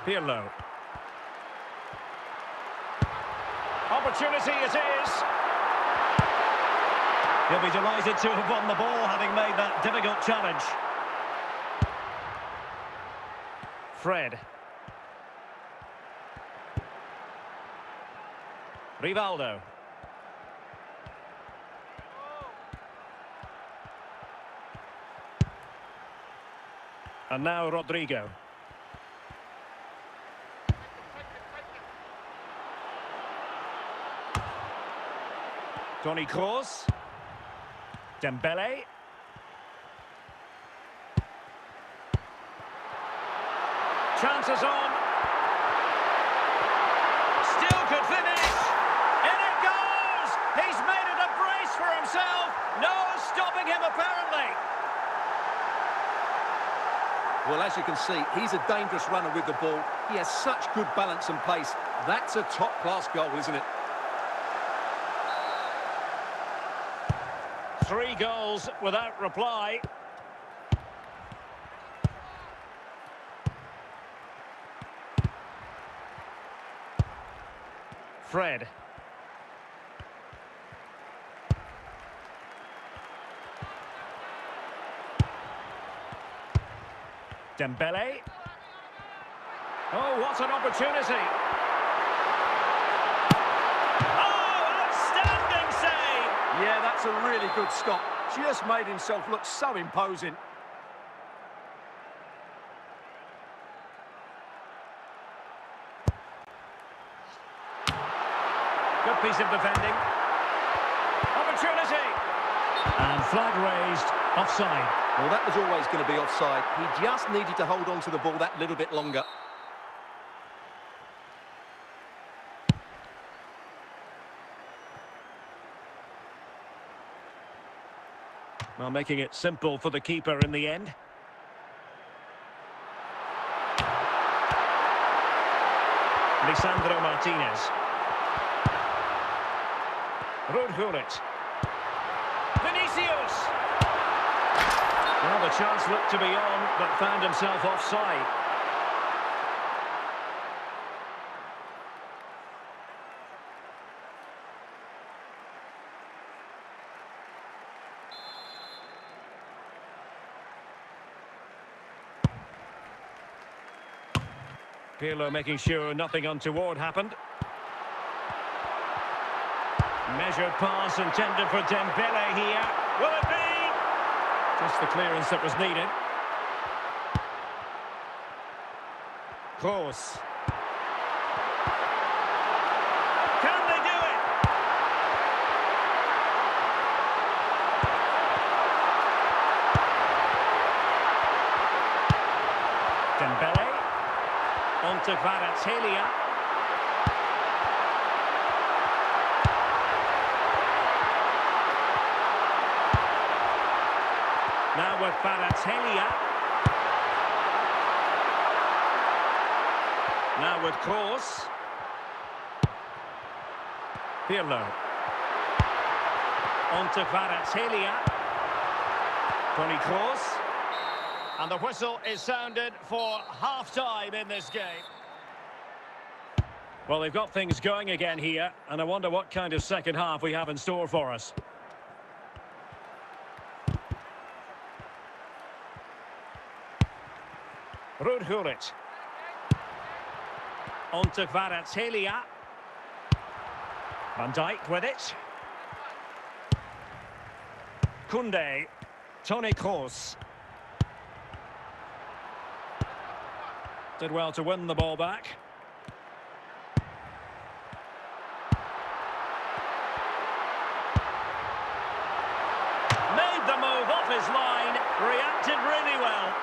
A: Pirlo. Opportunity it is. He'll be delighted to have won the ball, having made that difficult challenge. Fred. Rivaldo. And now Rodrigo. Toni Kroos. Dembele. Chances on. Still could finish. He's made it a brace for himself. No stopping him, apparently.
B: Well, as you can see, he's a dangerous runner with the ball. He has such good balance and pace. That's a top-class goal, isn't it?
A: 3 goals without reply. Fred. Dembele. Oh, what an opportunity. Oh, outstanding save.
B: Yeah, that's a really good stop. Just made himself look so imposing.
A: Good piece of defending. Opportunity. And flag raised. Offside.
B: Well, that was always going to be offside. He just needed to hold on to the ball that little bit longer.
A: Well, making it simple for the keeper in the end. Lisandro Martinez. Rudhulit. Vinicius! Well, the chance looked to be on, but found himself offside. Pirlo making sure nothing untoward happened. Measured pass intended for Dembele here. Will it be? Just the clearance that was needed. Kroos. Can they do it? Dembele. On to Kvaratskhelia. Now with Kvaratskhelia. Now with Kroos. Pirlo. On to Kvaratskhelia. Toni Kroos. And the whistle is sounded for half-time in this game. Well, they've got things going again here, and I wonder what kind of second half we have in store for us. Rudhulit. On to Kvaratskhelia. Van Dijk with it. Koundé. Toni Kroos. Did well to win the ball back. Made the move off his line. Reacted really well.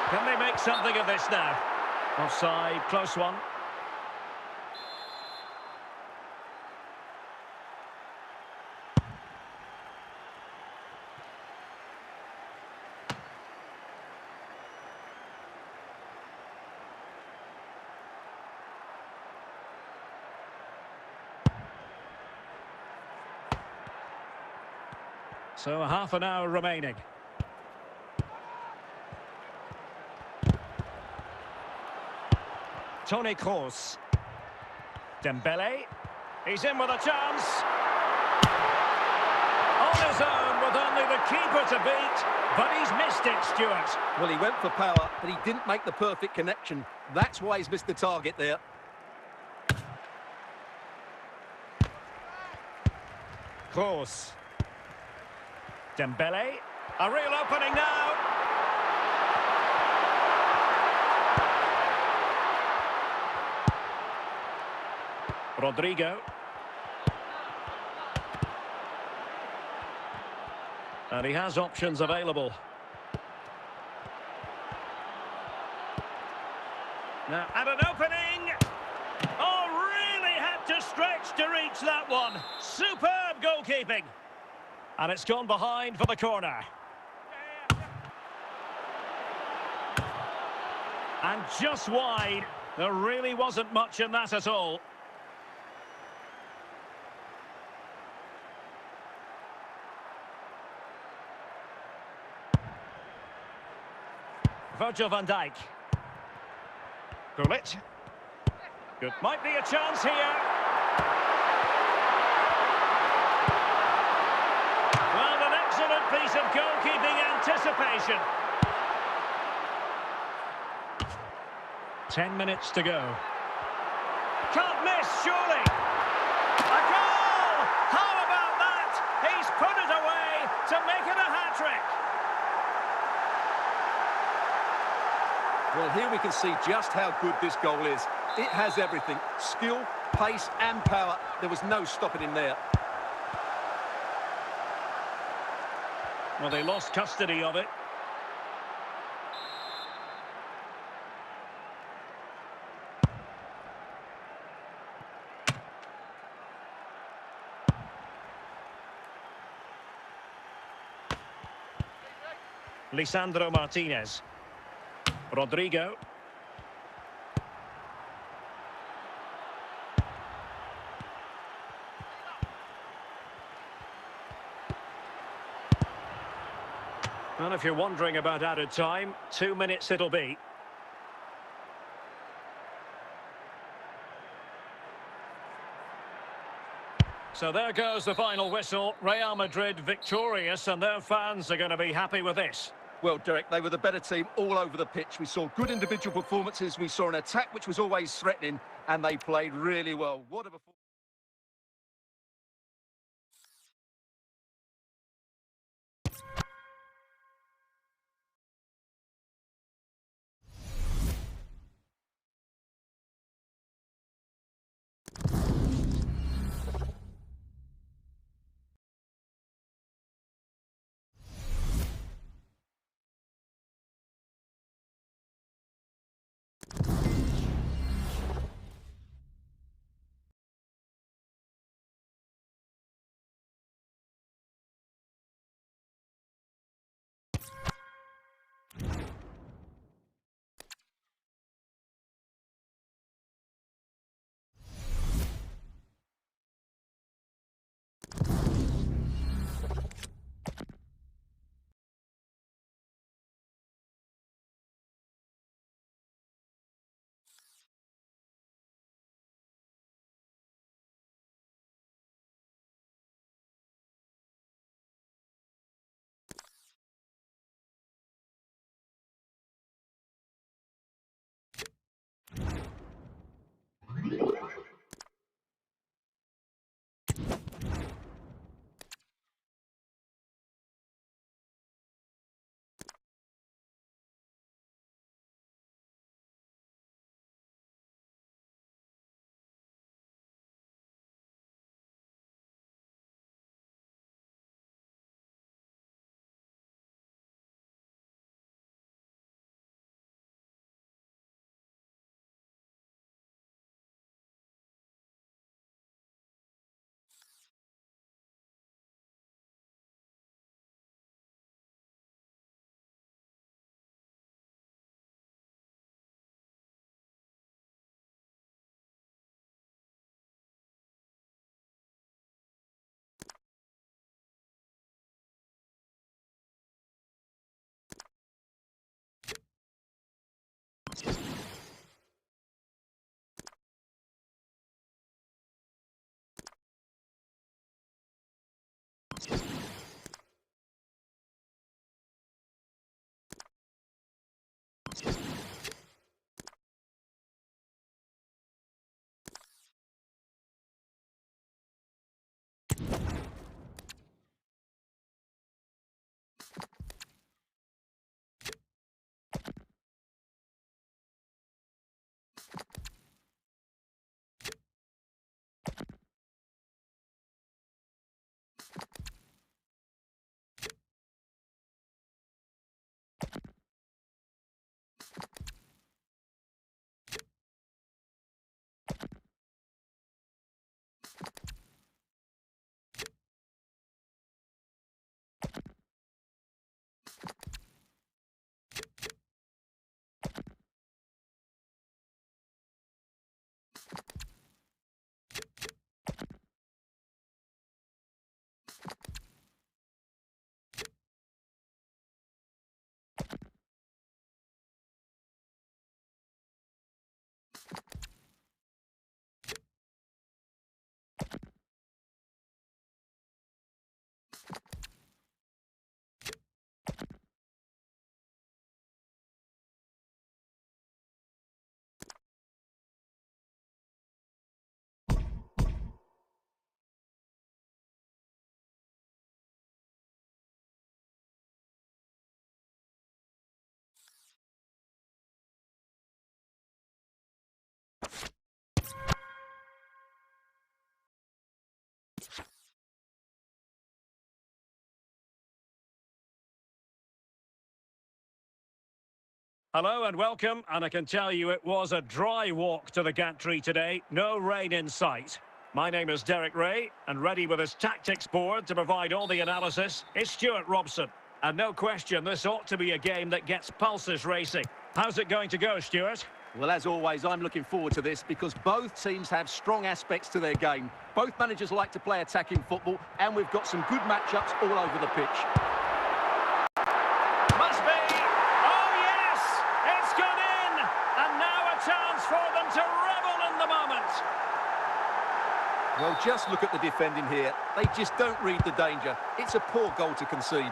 A: Can they make something of this now? Offside, close one. So half an hour remaining. Toni Kroos. Dembele. He's in with a chance. On his own with only the keeper to beat. But he's missed it, Stuart.
B: Well, he went for power, but he didn't make the perfect connection. That's why he's missed the target there.
A: Kroos. Dembele. A real opening now. Rodrigo. And he has options available. Now, and an opening! Oh, really had to stretch to reach that one. Superb goalkeeping. And it's gone behind for the corner. And just wide. There really wasn't much in that at all. Virgil van Dijk. Gullit. Good. Might be a chance here. Well, an excellent piece of goalkeeping anticipation. 10 minutes to go. Can't miss, surely. A goal! How about that? He's put it away to make it a hat-trick.
B: Well, here we can see just how good this goal is. It has everything. Skill, pace and power. There was no stopping him there.
A: Well, they lost custody of it. Lisandro Martinez. Rodrigo. And if you're wondering about added time, 2 minutes it'll be. So there goes the final whistle. Real Madrid victorious, and their fans are going to be happy with this.
B: Well, Derek, they were the better team all over the pitch. We saw good individual performances. We saw an attack which was always threatening, and they played really well. What a performance.
A: Hello and welcome, and I can tell you it was a dry walk to the gantry today. No rain in sight. My name is Derek Ray, and ready with his tactics board to provide all the analysis is Stuart Robson. And no question, this ought to be a game that gets pulses racing. How's it going to go, Stuart?
B: Well, as always, I'm looking forward to this because both teams have strong aspects to their game. Both managers like to play attacking football, and we've got some good matchups all over the pitch.
A: Must be! Oh, yes! It's gone in! And now a chance for them to revel in the moment.
B: Well, just look at the defending here. They just don't read the danger. It's a poor goal to concede.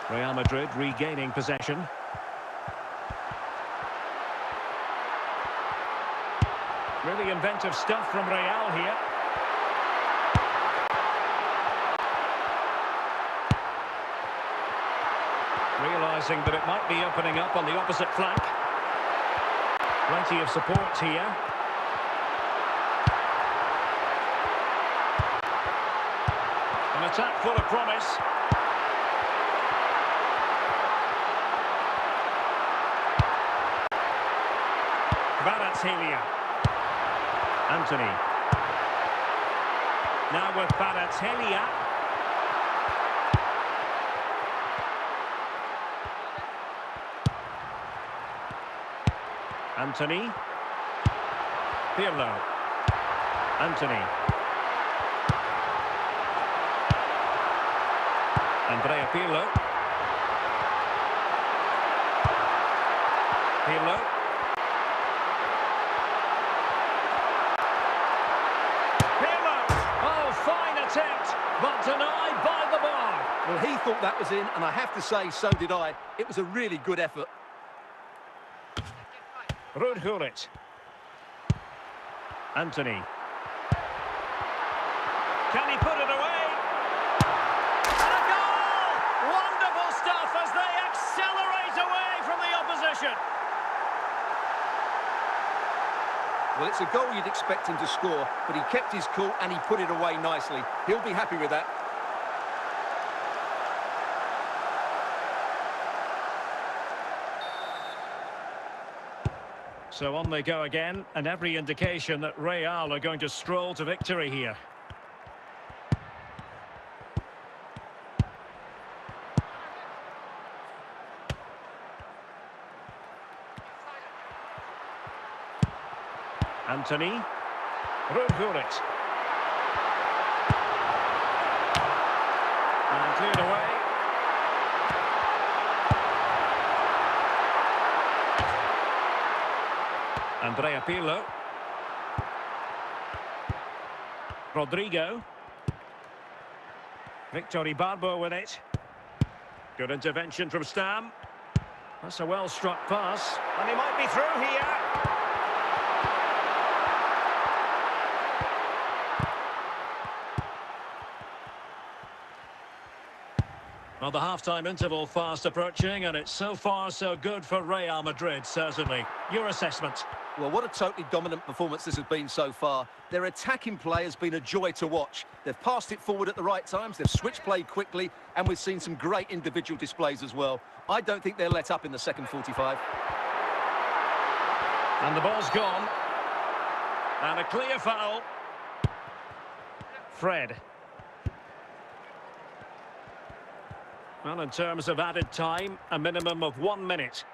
A: Real Madrid regaining possession. Really inventive stuff from Real here. Realising that it might be opening up on the opposite flank. Plenty of support here. An attack full of promise. Bagan. Anthony. Now with Bagan. Anthony. Pirlo. Anthony. Andrea Pirlo. Pirlo. But denied by the bar.
B: Well, he thought that was in, and I have to say, so did I. It was a really good effort.
A: Ronaldo. Anthony. Can he put it away? And a goal! Wonderful stuff as they accelerate away from the opposition.
B: Well, it's a goal you'd expect him to score, but he kept his cool and he put it away nicely. He'll be happy with that.
A: So on they go again, and every indication that Real are going to stroll to victory here. Anthony. Ronaldo. And cleared away. Andrea Pirlo. Rodrigo. Victor Ibarbo with it. Good intervention from Stam. That's a well-struck pass. And he might be through here. Well, the half-time interval fast approaching, and it's so far so good for Real Madrid, certainly. Your assessment?
B: Well, what a totally dominant performance this has been so far. Their attacking play has been a joy to watch. They've passed it forward at the right times, they've switched play quickly, and we've seen some great individual displays as well. I don't think they'll let up in the second 45.
A: And the ball's gone. And a clear foul. Fred. Well, in terms of added time, a minimum of 1 minute.